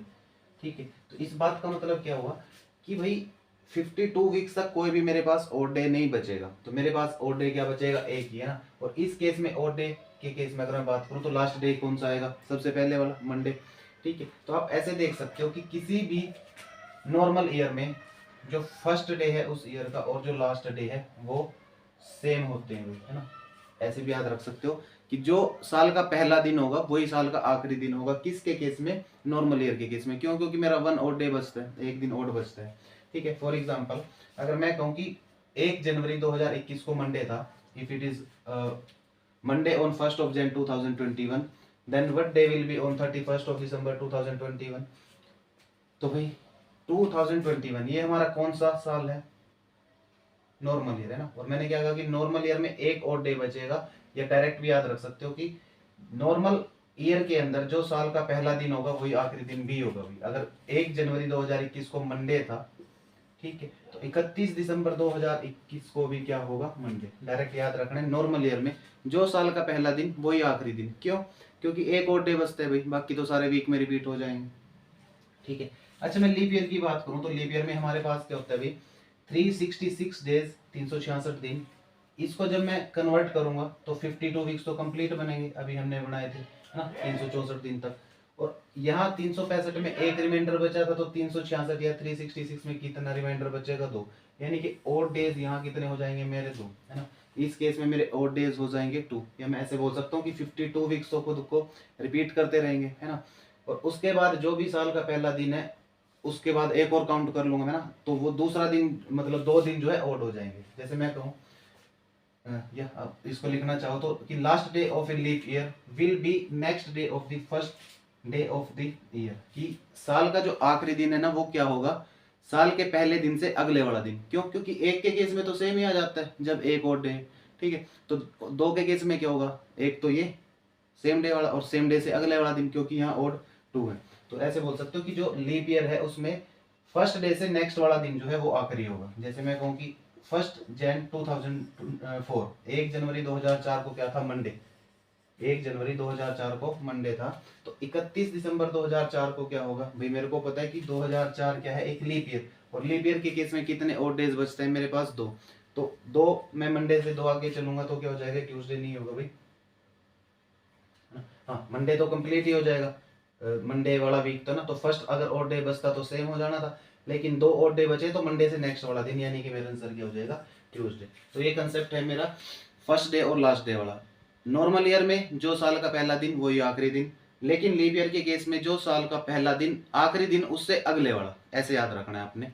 ठीक है, तो इस बात का मतलब क्या हुआ कि भाई 52 वीक्स तक कोई भी मेरे पास ओड डे नहीं बचेगा। तो मेरे पास ओड डे क्या बचेगा, एक ही है ना। और इस केस में, ओड डे के केस में अगर मैं बात करूं तो लास्ट डे कौन सा आएगा, सबसे पहले वाला, मंडे। ठीक है, तो आप ऐसे देख सकते हो कि किसी भी नॉर्मल ईयर में जो फर्स्ट डे है उस ईयर का और जो लास्ट डे है वो सेम होते हैं, है ना। ऐसे भी याद रख सकते हो कि जो साल का पहला दिन होगा वही साल का आखिरी दिन होगा, किसके केस में, नॉर्मल ईयर के केस में। क्यों? क्योंकि मेरा 1 ओड डे बचता है, एक दिन ओड बचता है। ठीक है, फॉर एग्जाम्पल अगर मैं कहूँ कि 1 जनवरी 2021 को मंडे था, if it is Monday on 1 Jan 2021, then what day will be on 31st of December 2021। तो भाई 2021 ये हमारा कौन सा साल है, नॉर्मल ईयर है ना। और मैंने क्या कहा कि नॉर्मल ईयर में एक और डे बचेगा, या डायरेक्ट भी याद रख सकते हो कि नॉर्मल ईयर के अंदर जो साल का पहला दिन होगा वही आखिरी दिन भी होगा। भी अगर 1 जनवरी 2021 को मंडे था, ठीक है, तो 31 दिसंबर 2021 को भी क्या होगा, मंडे। डायरेक्ट याद रखना है, नॉर्मल ईयर में जो साल का पहला दिन वही आखिरी दिन। क्यों? क्योंकि एक और डे बचता है भाई, बाकी तो सारे वीक में रिपीट हो जाएंगे, ठीक है। अच्छा मैं लीप ईयर की बात करूं तो लीप ईयर में हमारे पास क्या होता है भाई, 366 डेज, 366 दिन। इसको जब मैं कन्वर्ट करूंगा तो 52 वीक्स तो कंप्लीट बनेंगे, अभी हमने बनाए थे, है ना, 364 दिन तक। और यहाँ 365 में एक रिमाइंडर बचा था, तो 366 या 366 में कितना रिमाइंडर बचेगा, 2। यानी कि और डेज यहाँ कितने हो जाएंगे मेरे, 2, है ना। इस केस में मेरे और डेज हो जाएंगे 2, या मैं ऐसे बोल सकता हूँ कि 52 वीक्स तो खुद को रिपीट करते रहेंगे, है ना। और उसके बाद जो भी साल का पहला दिन है उसके बाद एक और काउंट कर लूंगा मैं ना, तो वो दूसरा दिन मतलब 2 दिन जो है ओड हो जाएंगे। जैसे मैं कहूँ, या आप इसको लिखना चाहो तो कि last day of a leap year will be next day of the first day of the year, कि साल का जो आखिरी दिन है ना वो क्या होगा, साल के पहले दिन से अगले वाला दिन। क्यों? क्योंकि एक के केस में तो सेम ही आ जाता है जब एक और डे, ठीक है। तो 2 के केस में क्या होगा, एक तो ये सेम डे वाला और सेम डे से अगले वाला दिन, क्योंकि यहाँ ओड 2 है। तो ऐसे बोल सकते हो कि जो लीप ईयर है उसमें फर्स्ट डे से नेक्स्ट वाला दिन जो है वो आखिरी होगा। जैसे मैं कहूँ कि 1 जैन 2004, 1 जनवरी 2004 को क्या था, मंडे। 1 जनवरी 2004 को मंडे था, तो 31 दिसंबर 2004 को क्या होगा भाई, मेरे को पता है कि 2004 क्या है, एक लीप ईयर। और लीप ईयर के केस में कितने और डेज बचते हैं मेरे पास, 2। तो 2 मैं मंडे से 2 आगे चलूंगा तो क्या हो जाएगा, ट्यूसडे नहीं होगा भाई, हाँ मंडे तो कंप्लीट ही हो जाएगा, मंडे वाला वीक तो ना। तो फर्स्ट अगर और डे बचता तो सेम हो जाना था, लेकिन 2 और डे बचे तो मंडे से नेक्स्ट वाला दिन, यानी कि मेरा आंसर क्या हो जाएगा, ट्यूसडे। तो ये कंसेप्ट है मेरा फर्स्ट डे और लास्ट डे वाला। नॉर्मल ईयर में जो साल का पहला दिन वही आखिरी दिन, लेकिन लीप ईयर के केस में जो साल का पहला दिन आखिरी दिन उससे अगले वाला, ऐसे याद रखना है आपने।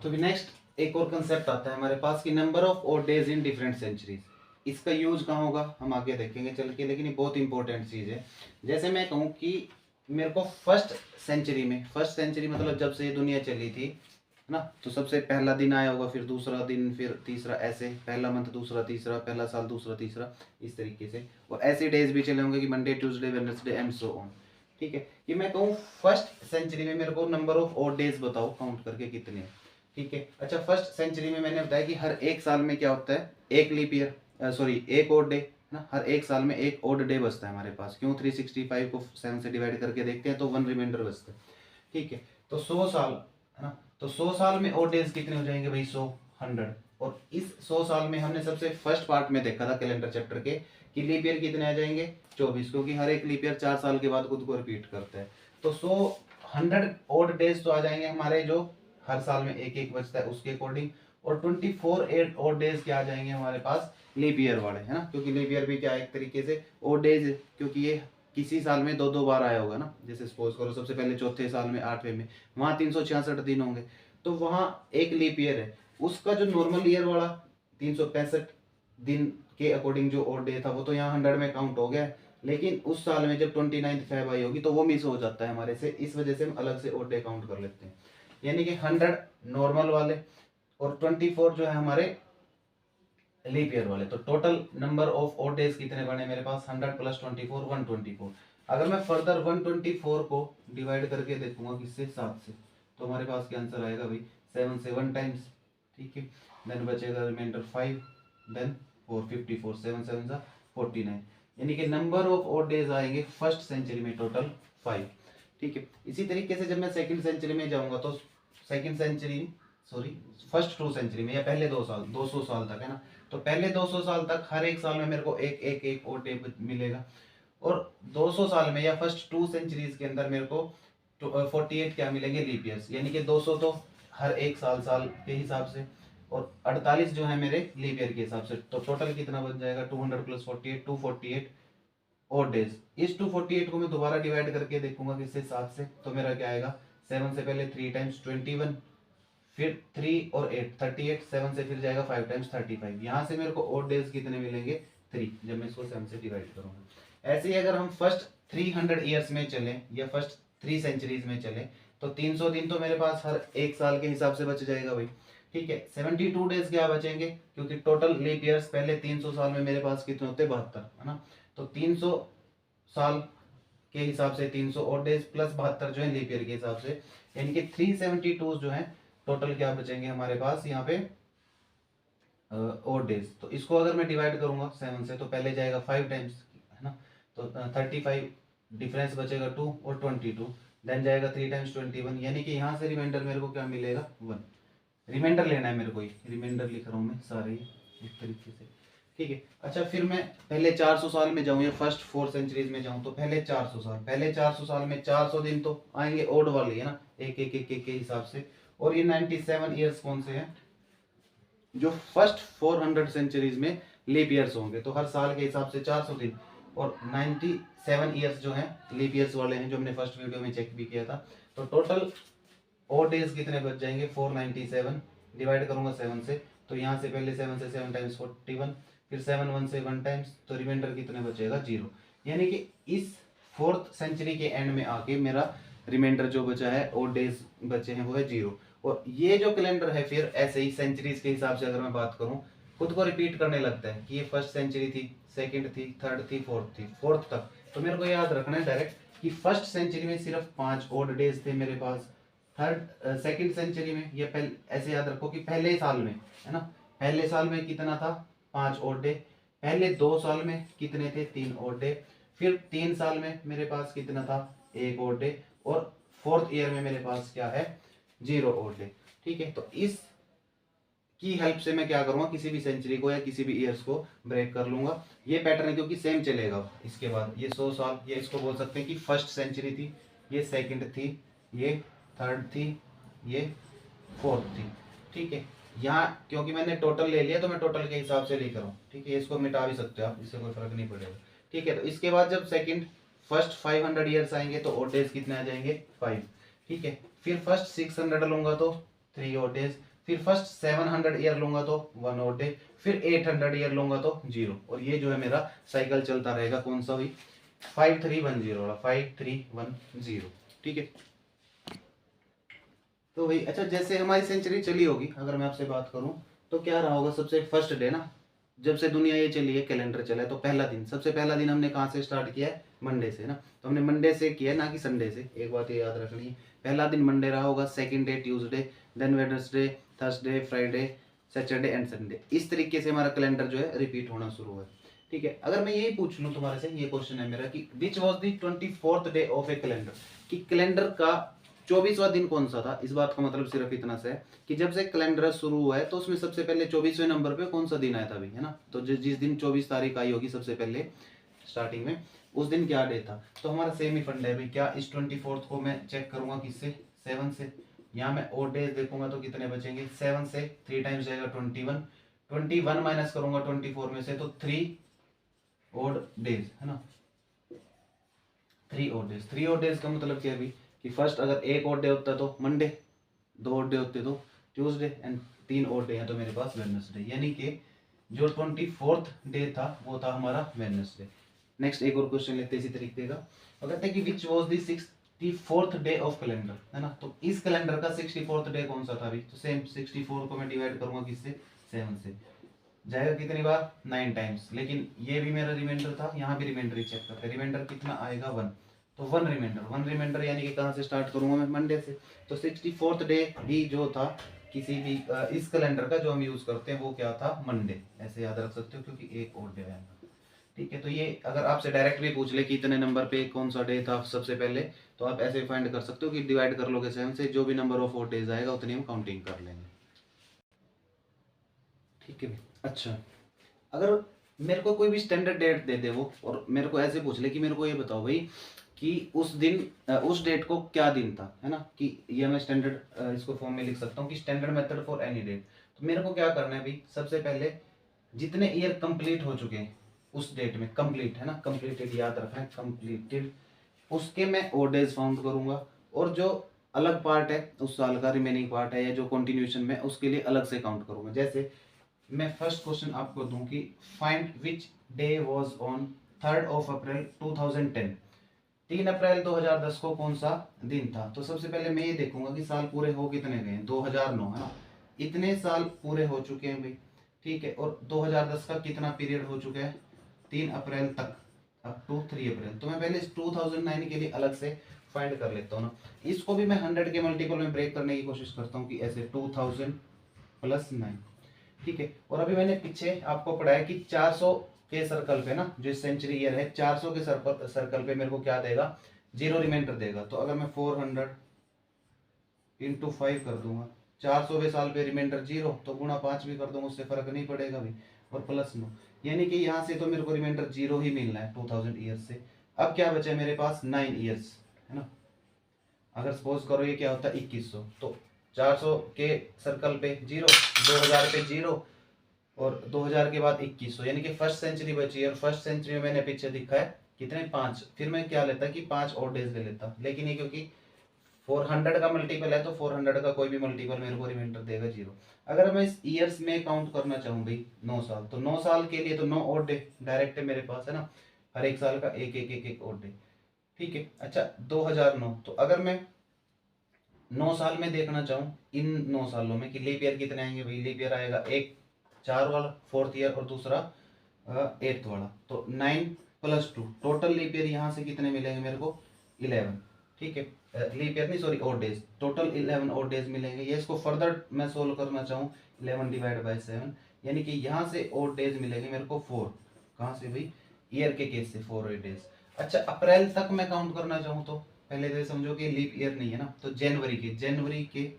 तो भी नेक्स्ट एक और कंसेप्ट आता है हमारे पास कि number of odd days in different centuries. इसका यूज कहाँ होगा हम आगे देखेंगे चल के, लेकिन ये बहुत इंपॉर्टेंट चीज है। जैसे मैं कहूँ कि मेरे को फर्स्ट सेंचुरी में, फर्स्ट सेंचुरी मतलब जब से ये दुनिया चली थी, है ना, तो सबसे पहला दिन आया होगा, फिर दूसरा दिन, फिर तीसरा, ऐसे पहला मंथ दूसरा तीसरा, पहला साल दूसरा तीसरा, इस तरीके से। और ऐसे डेज भी चले होंगे कि Monday Tuesday Wednesday and so on, ठीक है। कि मैं कहूँ फर्स्ट सेंचुरी में मेरे को नंबर ऑफ ओड डेज बताओ काउंट करके कितने हैं, ठीक है। अच्छा फर्स्ट सेंचुरी में मैंने बताया कि हर एक साल में क्या होता है, एक लीप ईयर, सॉरी एक ओड डे ना, हर एक साल में एक ओड डे बचता है हमारे पास। क्यों? 365 को 7 से डिवाइड करके देखते हैं तो 1 रिमाइंडर बचता है, ठीक है। तो 100 साल, है ना, तो 100 साल में ओड डेज कितने हो जाएंगे भाई, 100, 100। और इस 100 साल में हमने सबसे फर्स्ट पार्ट में देखा था कैलेंडर चैप्टर के कि लीप ईयर कितने आ जाएंगे, 24, क्योंकि हर एक लीप ईयर 4 साल के बाद खुद को रिपीट करता है। तो 100 ओड डेज तो आ जाएंगे हमारे, जो हर साल में एक एक बचता है उसके अकॉर्डिंग। और 24 और डेज क्या आ जाएंगे हमारे पास, लीप ईयर वाले, है ना, क्योंकि लीप ईयर भी क्या है एक तरीके से और डेज, क्योंकि ये किसी साल में 2 बार आया होगा ना। जैसे सपोज करो सबसे पहले चौथे साल में 8वें में, वहाँ 366 दिन होंगे, तो वहाँ एक लीप ईयर है। उसका जो नॉर्मल ईयर वाला 365 दिन के अकॉर्डिंग जो और डे था वो तो यहाँ 100 में काउंट हो गया, लेकिन उस साल में जब 29 फेब आई होगी तो वो मिस हो जाता है हमारे से, इस वजह से हम अलग से और डे काउंट कर लेते हैं। यानी कि 100 नॉर्मल वाले और 24 जो है हमारे लीप ईयर वाले। तो total number of odd days कितने बने मेरे पास, 100 प्लस 24, 124। अगर मैं फर्दर 124 को डिवाइड करके देखूंगा किससे, 7 से, तो हमारे पास क्या आंसर आएगा भाई, 7 से 1 टाइम्स, ठीक है। देन बचेगा रिमाइंडर 5, देन 454, 7 7 सा 49, यानी कि नंबर ऑफ ओड डेज आएंगे फर्स्ट सेंचुरी में टोटल 5, ठीक है। इसी तरीके से जब मैं सेकंड सेंचुरी में जाऊंगा तो second century, sorry first 2 century में, या पहले 2 साल, 200 साल तक, है ना, तो पहले 200 साल तक हर एक साल में मेरे को एक एक एक और डे मिलेगा। और 200 साल में या फर्स्ट 2 सेंचुरीज के अंदर मेरे को 48 क्या मिलेंगे, लीप ईयर्स, यानी कि 200 तो हर एक साल साल के हिसाब से, और 48 जो है मेरे लीप ईयर के हिसाब से। तो टोटल कितना बन जाएगा, 200 प्लस 48, 248 और डेज। इस 248 को मैं दोबारा डिवाइड करके देखूंगा किससे, 7 से, तो मेरा क्या आएगा, 7 से पहले 3 टाइम्स 21, फिर 3 और 8 38, 7 से फिर जाएगा 5 टाइम्स 35। यहाँ से मेरे को और डेज कितने मिलेंगे, 3 जब मैं इसको 7 से डिवाइड करूंगा। ऐसे ही अगर हम फर्स्ट 300 ईयर्स में चले या फर्स्ट 3 सेंचुरीज में चले तो 300 दिन तो मेरे पास हर एक साल के हिसाब से बच जाएगा भाई। ठीक है, 72 डेज क्या बचेंगे, क्योंकि टोटल लीप ईयर्स पहले 300 साल में मेरे पास कितने होते, 72, है ना। तो 300 साल के हिसाब से 300 और डेज प्लस 72 जो है लीप ईयर के हिसाब से, यानी कि 372 जो है टोटल क्या बचेंगे हमारे पास यहाँ पे और डेज। तो इसको अगर मैं डिवाइड करूंगा 7 से तो पहले जाएगा 5 टाइम्स, है ना। तो 35 डिफरेंस बचेगा 2 और 22, देन जाएगा 3 टाइम्स 21, यानी कि यहाँ से रिमाइंडर मेरे को क्या मिलेगा 1। रिमाइंडर लेना है मेरे को, रिमाइंडर लिख रहा हूँ मैं सारे इस तरीके से। ठीक है, अच्छा फिर मैं पहले 400 साल में जाऊँ या फर्स्ट 4 सेंचुरीज में जाऊँ तो पहले 400 साल, पहले 400 साल में 400 दिन तो आएंगे ओड वाले, है ना, एक एक एक एक के हिसाब से। और ये 97 ईयर्स कौन से हैं, जो फर्स्ट 400 सेंचुरीज में लीप ईयर्स होंगे। तो हर साल के हिसाब से 400 दिन, और 97 ईयर्स जो हैं लीप ईयर्स वाले हैं, जो हमने फर्स्ट वीडियो में चेक भी किया था। तो टोटल और डेज कितने बच जाएंगे 497, डिवाइड करूंगा 7 से, तो यहाँ से पहले 7 से 7 टाइम्स 41, फिर 7 1 से 1 टाइम्स, तो रिमाइंडर कितने बचेगा 0। यानी कि इस 4th सेंचुरी के एंड में आके मेरा रिमाइंडर जो बचा है और डेज बचे हैं वो है 0। और ये जो कैलेंडर है फिर ऐसे ही सेंचुरीज के हिसाब से अगर मैं बात करूं, खुद को रिपीट करने लगता है कि ये फर्स्ट सेंचुरी थी, सेकंड थी, थर्ड थी, फोर्थ थी, फोर्थ तक। तो मेरे को याद रखना है डायरेक्ट कि फर्स्ट सेंचुरी में सिर्फ 5 ओड डेज थे मेरे पास, थर्ड सेकंड सेंचुरी में, ये पहले ऐसे याद रखो कि पहले साल में, है ना, पहले साल में कितना था 5 ओड डे, पहले 2 साल में कितने थे 3 ओड डे, फिर 3 साल में मेरे पास कितना था 1 ओड डे, और 4th ईयर में मेरे पास क्या है 0 ओड डे। ठीक है, तो इस की हेल्प से मैं क्या करूंगा, किसी भी सेंचुरी को या किसी भी ईयर्स को ब्रेक कर लूंगा। ये पैटर्न है क्योंकि सेम चलेगा। इसके बाद ये 100 साल, ये इसको बोल सकते हैं कि फर्स्ट सेंचुरी थी, ये सेकंड थी, ये थर्ड थी, ये फोर्थ थी। ठीक है, यहाँ क्योंकि मैंने टोटल ले लिया तो मैं टोटल के हिसाब से लिख रहा हूँ। ठीक है, इसको मिटा भी सकते हो आप, इससे कोई फर्क नहीं पड़ेगा। ठीक है, तो इसके बाद जब सेकंड फर्स्ट 500 ईयर्स आएंगे तो ओड डेज कितने आ जाएंगे 5। ठीक है, फिर फर्स्ट 600 लूंगा तो 3 ओड डेज, फिर फर्स्ट 700 ईयर लूंगा तो 1 ओड डे, फिर 800 ईयर लूंगा तो 0। और ये जो है मेरा साइकिल चलता रहेगा, कौन सा भी 5310 वाला 5310। ठीक है, तो भाई अच्छा जैसे हमारी सेंचुरी चली होगी, अगर मैं आपसे बात करूं तो क्या रहा होगा, सबसे फर्स्ट डे ना, जब से दुनिया ये चली है, कैलेंडर चला है, तो पहला दिन, सबसे पहला दिन हमने कहाँ से स्टार्ट किया है, मंडे से ना। तो हमने मंडे से किया है, ना कि संडे से। एक बात ये याद रखनी है, पहला दिन मंडे रहा होगा, second day Tuesday, then Wednesday, Thursday, Friday, Saturday and Sunday. इस तरीके से हमारा कैलेंडर जो है रिपीट होना शुरू हुआ है। ठीक है, अगर मैं यही पूछ लूँ तुम्हारे से, ये क्वेश्चन है मेरा कि which was the 24th day of A calendar, कि कैलेंडर का 24वां दिन कौन सा था। इस बात का मतलब सिर्फ इतना सा है कि जब से कैलेंडर शुरू हुआ है तो उसमें सबसे पहले 24वें नंबर पे कौन सा दिन आया था अभी, है ना। तो जिस दिन 24 तारीख आई होगी सबसे पहले स्टार्टिंग में, उस दिन क्या डे था। तो हमारा सेम ही फंडा है भाई, क्या इस 24th को मैं चेक करूंगा किससे, 7 से। यहाँ मैं ओड डेज देखूंगा तो कितने बचेंगे, 7 से 3 टाइम्स जाएगा 21, 21 माइनस करूंगा 24 में से तो 3 ओड डेज, है ना, 3 ओड डेज। 3 ओड डेज का मतलब क्या है अभी कि फर्स्ट अगर 1 ओड डे होता तो मंडे, 2 ओड डे होते तो ट्यूसडे, एंड 3 ओड डे है तो मेरे पास वेडनेसडे। यानी कि जो 24th डे था वो था हमारा वेडनेसडे। नेक्स्ट एक और क्वेश्चन लेते हैं इसी तरीके का। वो कहते हैं कि which was the 64th day of calendar, है ना। तो इस कैलेंडर का 64th डे कौन सा था अभी, तो सेम 64 को मैं डिवाइड करूंगा किससे, 7 से, जाएगा कितनी बार 9 टाइम्स। लेकिन ये भी मेरा रिमाइंडर था, यहाँ भी रिमाइंडर ही चेक करते हैं, रिमाइंडर कितना आएगा 1। तो 1 रिमाइंडर यानी कि कहाँ से स्टार्ट करूंगा मैं, मंडे से। तो 64th डे भी जो था किसी भी इस कैलेंडर का जो हम यूज करते हैं वो क्या था, मंडे। ऐसे याद रख सकते हो क्योंकि एक और डे आएगा। ठीक है, तो ये अगर आपसे डायरेक्ट भी पूछ ले कि इतने नंबर पे कौन सा डे था सबसे पहले, तो आप ऐसे फाइंड कर सकते हो कि डिवाइड कर लोगे 7 से, जो भी नंबर ऑफ 4 डेज आएगा उतनी हम काउंटिंग कर लेंगे। ठीक है, अच्छा अगर मेरे को कोई भी स्टैंडर्ड डेट दे दे वो, और मेरे को ऐसे पूछ ले कि मेरे को ये बताओ भाई कि उस दिन उस डेट को क्या दिन था, है ना, कि ये मैं स्टैंडर्ड इसको फॉर्म में लिख सकता हूँ कि standard method for any date. तो मेरे को क्या करना है भाई, सबसे पहले जितने ईयर कंप्लीट हो चुके हैं उस डेट में, कंप्लीट है ना, कंप्लीटेड याद रखना है, कंप्लीटेड, उसके मैं ओ डेज फाउंड करूंगा। और जो अलग पार्ट है उस साल का, रिमेनिंग पार्ट है या जो कंटिन्यूशन में, उसके लिए अलग से काउंट करूंगा। जैसे मैं फर्स्ट क्वेश्चन आपको दूं कि find which day was on 3rd of April 2010। 3 अप्रैल 2010 को कौन सा दिन था? तो सबसे पहले मैं ये देखूंगा कि साल पूरे हो कितने गए हैं, 2009 है ना, इतने साल पूरे हो चुके हैं भाई, ठीक है। और 2010 का कितना पीरियड हो चुका है, 3 अप्रैल तक, अप टू 3 अप्रैल। तो मैं पहले इस 2009 के लिए अलग से फाइंड कर लेता हूँ ना। इसको भी मैं 100 के मल्टीपल में ब्रेक करने की कोशिश करता हूँ कि ऐसे 2000 प्लस 9, ठीक है। और अभी मैंने पीछे आपको पढ़ाया कि 400 के सर्कल पे ना, जो सेंचुरी ईयर है, 400 के सर्कल पे मेरे को क्या देगा, जीरो रिमाइंडर देगा। तो अगर मैं 400 इंटू 5 कर दूंगा, 400वें साल पे रिमाइंडर जीरो, तो गुणा 5 भी कर दूंगा, उससे फर्क नहीं पड़ेगा भी। और प्लस 9, यानी कि यहाँ से तो मेरे को रिमाइंडर जीरो ही मिलना है 2000 ईयर्स से। अब क्या बचा मेरे पास, 9 ईयर्स, है ना। अगर सपोज करो ये क्या होता है 2100, तो 400 के सर्कल पे जीरो, 2000 पे जीरो, और 2000 के बाद 2100, यानी कि फर्स्ट सेंचुरी बची है। और फर्स्ट सेंचुरी में मैंने पीछे दिखा है कितने, 5। फिर मैं क्या लेता कि 5 और डेज ले लेता, लेकिन ये क्योंकि 400 का मल्टीपल है, तो 400 का कोई भी मल्टीपल मेरे को रिमाइंडर देगा जीरो। अगर मैं इस ईयर्स में काउंट करना चाहूँ भाई 9 साल, तो 9 साल के लिए तो 9 और डे डायरेक्ट है मेरे पास, है ना, हर एक साल का एक एक एक एक और डे, ठीक है। अच्छा 2009, तो अगर मैं 9 साल में देखना चाहूँ, इन 9 सालों में कि लीप ईयर कितने आएंगे भाई, लीप ईयर आएगा एक 4 वाला 4th ईयर, और दूसरा 8th वाला, तो 9 प्लस 2, टोटल लीप ईयर यहाँ से कितने मिलेंगे मेरे को, 11, ठीक है। लीप ईयर नहीं, सॉरी, और डेज, टोटल 11 और डेज मिलेंगे। ये इसको फर्दर मैं सोल्व करना चाहूँ, 11 डिवाइड बाई 7, यानी कि यहाँ से और डेज मिलेंगे मेरे को 4, कहाँ से भाई, ईयर के केस से 4 डेज। अच्छा अप्रैल तक मैं काउंट करना चाहूँ, तो पहले तो समझो कि लीप ईयर नहीं है ना, तो जनवरी के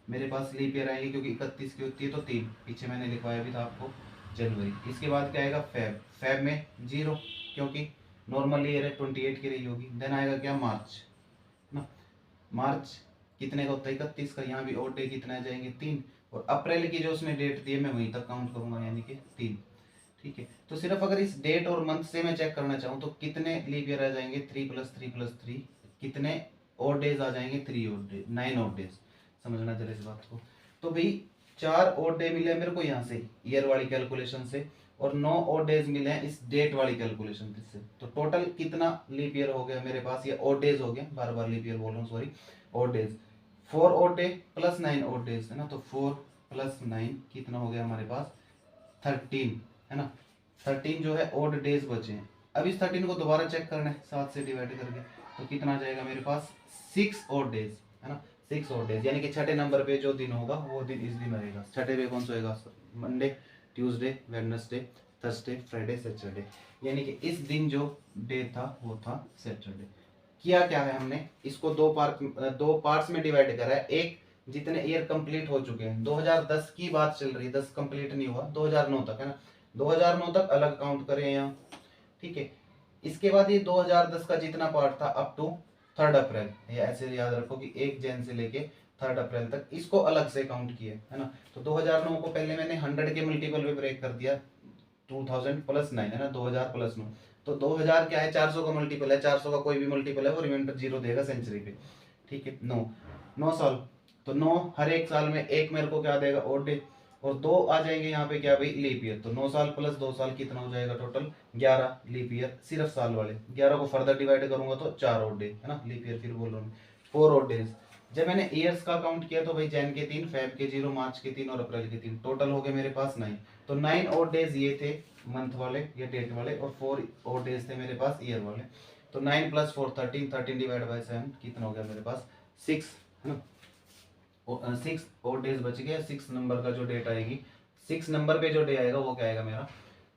मेरे पास लीप ईयर आएगी, क्योंकि 31 की होती है, तो 3 पीछे मैंने लिखवाया भी था आपको, जनवरी। इसके बाद क्या आएगा, फैब में जीरो, क्योंकि नॉर्मल ईयर है 28 की रही होगी। देन आएगा क्या, मार्च ना, मार्च कितने का होता है, 31 का, यहाँ भी और डे कितने आ जाएंगे, 3। और अप्रैल की जो उसने डेट दी है मैं वहीं तक काउंट करूंगा, यानी कि 3, ठीक है। तो सिर्फ अगर इस डेट और मंथ से मैं चेक करना चाहूँ, तो कितने लीप ईयर आ जाएंगे, 3 + 3 + 3, कितने और डेज आ जाएंगे, 3 और डे, 9 और डेज, समझना जरा इस बात को। तो भाई 4 और डे मिले मेरे को यहाँ से ईयर वाली कैलकुलेशन से, और 9 और डेज मिले हैं इस डेट वाली कैलकुलेशन से। तो टोटल कितना लीप ईयर हो गया मेरे पास, ये और डेज हो गया, बार बार लीप ईयर बोल रहा हूँ, सॉरी, और डेज, 4 और डे प्लस 9 और डेज, है ना। तो 4 + 9 कितना हो गया हमारे पास, 13, है ना। 13 जो है ओड डेज बचे हैं। अब इस 13 को दोबारा चेक करना है 7 से डिवाइड करके, तो कितना आ जाएगा मेरे पास, 6 और डेज, है ना, 6 और डेज, यानी कि छठे नंबर पे जो दिन होगा वो दिन इस दिन रहेगा। छठे पे कौन सा होगा, Monday, Tuesday, Wednesday, Thursday, Friday, Saturday, यानी कि इस दिन जो डे था वो था सैटरडे। किया क्या है हमने, इसको दो पार्ट्स में डिवाइड करा है। एक, जितने ईयर कंप्लीट हो चुके हैं, 2010 की बात चल रही है, 10 कंप्लीट नहीं हुआ, 2009 तक, है ना, 2009 तक अलग काउंट करें यहाँ, ठीक है। इसके बाद ये 2010 का जितना पार्ट था अप टू 3rd अप्रैल, या ऐसे याद रखो कि 1 जन से लेके 3rd अप्रैल तक, इसको अलग से काउंट किया, है ना। तो 2009 को पहले मैंने 100 के मल्टीपल में ब्रेक कर दिया, 2000 + 9, है ना, 2000 + 9, तो 2000 क्या है, 400 का मल्टीपल है, 400 का कोई भी मल्टीपल है वो रिमाइंडर जीरो देगा सेंचुरी पे, ठीक है। 9 साल, तो 9 हर एक साल में एक मेरे को क्या देगा, और डे, और 2 आ जाएंगे यहाँ पे क्या भाई, लीप ईयर। तो 9 साल + 2 साल कितना हो जाएगा, टोटल 11 लीप ईयर, सिर्फ साल वाले। 11 को फर्दर डिवाइड करूंगा तो 4 और डे, है ना, लीप ईयर फिर बोल रहा हूँ, 4 और डेज। जब मैंने ईयर्स का काउंट किया तो भाई जैन के 3, फेब के 0, मार्च के 3 और अप्रैल के 3, टोटल हो गए मेरे पास 9। तो 9 और डेज ये थे मंथ वाले या डेट वाले, और 4 और डेज थे मेरे पास ईयर वाले। तो 9 + 4 13, 13 डिवाइड बाई 7 कितना हो गया मेरे पास, 6, है ना। 6 और डेज बच गए। 6 नंबर का जो डेट आएगी, 6 नंबर पे जो डे आएगा वो क्या आएगा मेरा,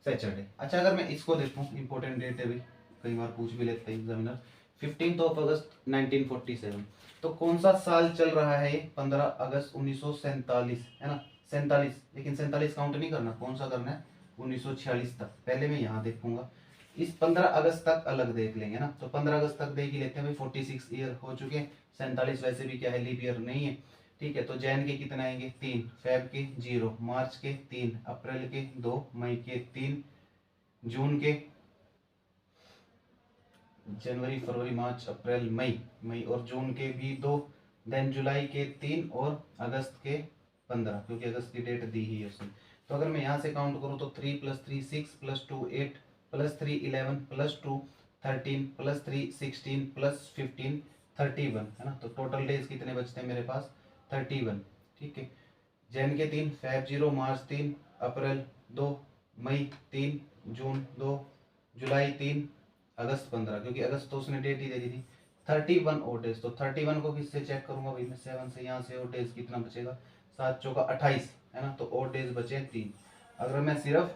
सैटरडे। अच्छा अगर मैं इसको देखूं, इंपॉर्टेंट डेट है भी, कई बार पूछ भी लेते हैं एग्जामिनर, 15 अगस्त 1947। तो कौन सा साल चल रहा है ये, 15 अगस्त 1947, है ना, 47, लेकिन 47 काउंट नहीं करना, कौन सा करना है, 1946 तक। पहले मैं यहाँ देखूंगा, इस 15 अगस्त तक अलग देख लेंगे ना, तो 15 अगस्त तक देख ही लेते हैं भाई, 46 ईयर हो चुके हैं। 47 वैसे भी क्या है, लीप ईयर नहीं है, ठीक है। तो जैन के कितने आएंगे, 3, फेब के 0, मार्च के 3, अप्रैल के 2, मई के 3, जून के, जनवरी फरवरी मार्च अप्रैल मई और जून के भी 2, देन जुलाई के 3 और अगस्त के 15, क्योंकि अगस्त की डेट दी ही है उसने। तो अगर मैं यहाँ से काउंट करूँ तो 3 + 3 6 + 2 8 + 3 11 + 2 13 + 3 16 + 15 31 है ना। तो टोटल डेज कितने बचते हैं मेरे पास 31। ठीक है, जैन के 3, फेब 0, मार्च 3, अप्रैल 2, मई 3, जून 2, जुलाई 3, अगस्त 15, क्योंकि अगस्त तो उसने डेट ही दे दी थी। 31 और डेज। तो 31 को किससे चेक करूंगा भाई मैं 7 से, यहाँ से और डेज कितना बचेगा 7 चौका 28 है ना। तो और डेज बचे 3। अगर मैं सिर्फ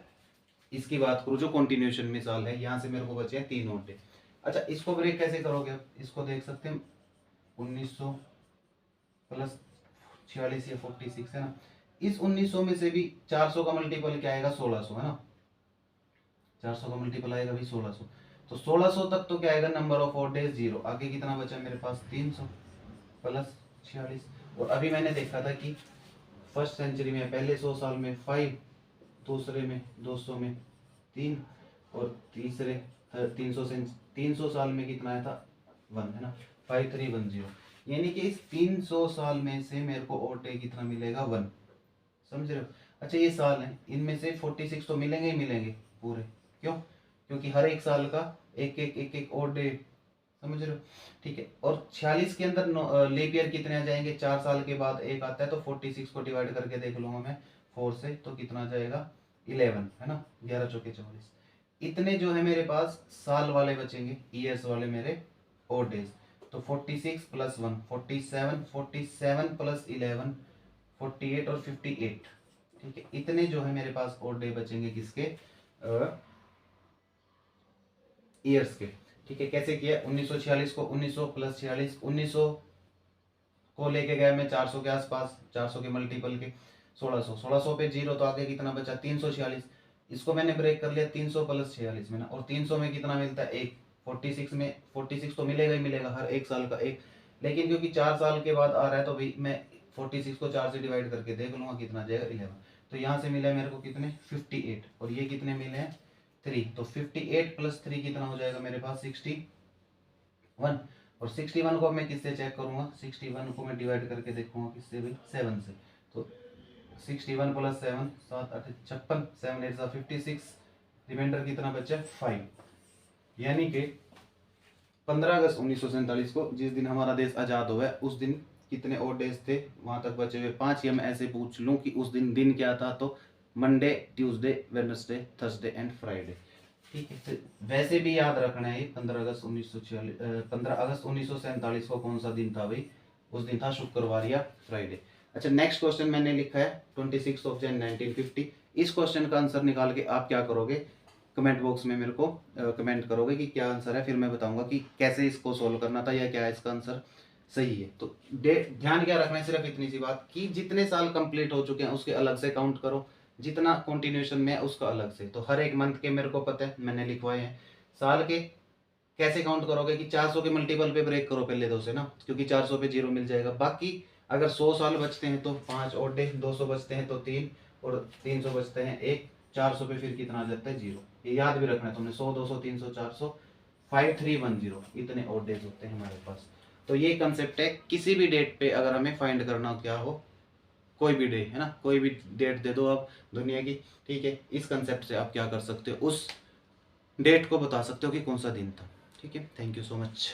इसकी बात करूँ जो कॉन्टिन्यूशन में साल है, यहाँ से मेरे को बचे हैं 3 और डेज। अच्छा, इसको ब्रेक कैसे करोगे आप, इसको देख सकते हैं 1900 प्लस 46 या 46 है ना। इस 1900 में से भी 400 का मल्टीपल क्या आएगा 1600 है ना। 400 का मल्टीपल आएगा भी 1600। तो 1600 तक तो क्या आएगा नंबर ऑफ ऑड डेज 0। आगे कितना बचा मेरे पास 300 प्लस 46। और अभी मैंने देखा था कि फर्स्ट सेंचुरी में पहले 100 साल में 5, दूसरे में 200 में 3, और तीसरे 300 साल में कितना आया था 1 है ना, 5310। यानी कि इस 300 साल में से मेरे को ऑड डे कितना मिलेगा 1। समझ रहे हो। अच्छा, ये साल है, इनमें से 46 तो मिलेंगे ही मिलेंगे पूरे। क्यों? क्योंकि हर एक साल का एक ऑड डे। समझ रहे हो। ठीक है, और 46 के अंदर लीप ईयर कितने आ जाएंगे, 4 साल के बाद एक आता है। तो 46 को डिवाइड करके देख लूंगा मैं 4 से, तो कितना आ जाएगा 11 है ना। 11 चौके 44। इतने जो है मेरे पास साल वाले बचेंगे, ईयर्स वाले मेरे ऑड डेज। तो 46 + 1 47, 47 + 11 48 और 58। ठीक है, इतने जो है मेरे पास ऑड डे बचेंगे किसके ईयर्स के। ठीक है, कैसे किया 1946 को 1900 + 46, 1900 को लेके गया मैं 400 के आसपास, 400 के मल्टीपल के 1600, 1600 पे 0, तो आगे कितना बचा 346। इसको मैंने ब्रेक कर लिया 300 + 46 में ना। और 300 में कितना मिलता है 1। 46 में 46 तो मिलेगा ही मिलेगा हर एक साल का एक। लेकिन क्योंकि 4 साल के बाद आ रहा है तो भाई मैं 46 को 4 से डिवाइड करके देख लूंगा कितना जाएगा 11। तो यहाँ से मिला मेरे को कितने 58, और ये कितने मिले हैं 3। तो 58 + 3 कितना हो जाएगा मेरे पास 61। और 61 को मैं किससे चेक करूंगा, 61 को मैं डिवाइड करके देखूंगा किससे भाई 7 से। तो 61 + 7 7 8 56, 7 8 56, रिमाइंडर कितना बचा 5। यानी कि 15 अगस्त 1947 को, जिस दिन हमारा देश आज़ाद हुआ है, उस दिन कितने और डेज थे वहां तक बचे हुए 5। या मैं ऐसे पूछ लूँ कि उस दिन क्या था, तो Monday, Tuesday, Wednesday, Thursday and Friday. ठीक है, तो वैसे भी याद रखना है 15 अगस्त 1947 को कौन सा दिन था भाई, उस दिन था शुक्रवार या फ्राइडे। अच्छा, नेक्स्ट क्वेश्चन मैंने लिखा है 26 जनवरी 1950। इस क्वेश्चन का आंसर निकाल के आप क्या करोगे, कमेंट बॉक्स में मेरे को कमेंट करोगे कि क्या आंसर है, फिर मैं बताऊंगा कि कैसे इसको सोल्व करना था या क्या इसका आंसर सही है। तो ध्यान क्या रखना है, सिर्फ इतनी सी बात कि जितने साल कंप्लीट हो चुके हैं उसके अलग से काउंट करो, जितना कॉन्टिन्यूशन में है उसका अलग से। तो हर एक मंथ के मेरे को पता है, मैंने लिखवाए हैं। साल के कैसे काउंट करोगे कि 400 के मल्टीपल पे ब्रेक करो पहले 2 से ना, क्योंकि 400 पे 0 मिल जाएगा। बाकी अगर 100 साल बचते हैं तो 5 और डे, 200 बचते हैं तो 3, और 300 बचते हैं 1, 400 पे फिर कितना आ जाता है 0। ये याद भी रखना है तुमने, 100 200 300 400 5310 इतने और डेज होते हैं हमारे पास। तो ये कंसेप्ट है, किसी भी डेट पे अगर हमें फाइंड करना हो क्या हो, कोई भी डे है ना, कोई भी डेट दे दो आप दुनिया की। ठीक है, इस कंसेप्ट से आप क्या कर सकते हो, उस डेट को बता सकते हो कि कौन सा दिन था। ठीक है, थैंक यू सो मच।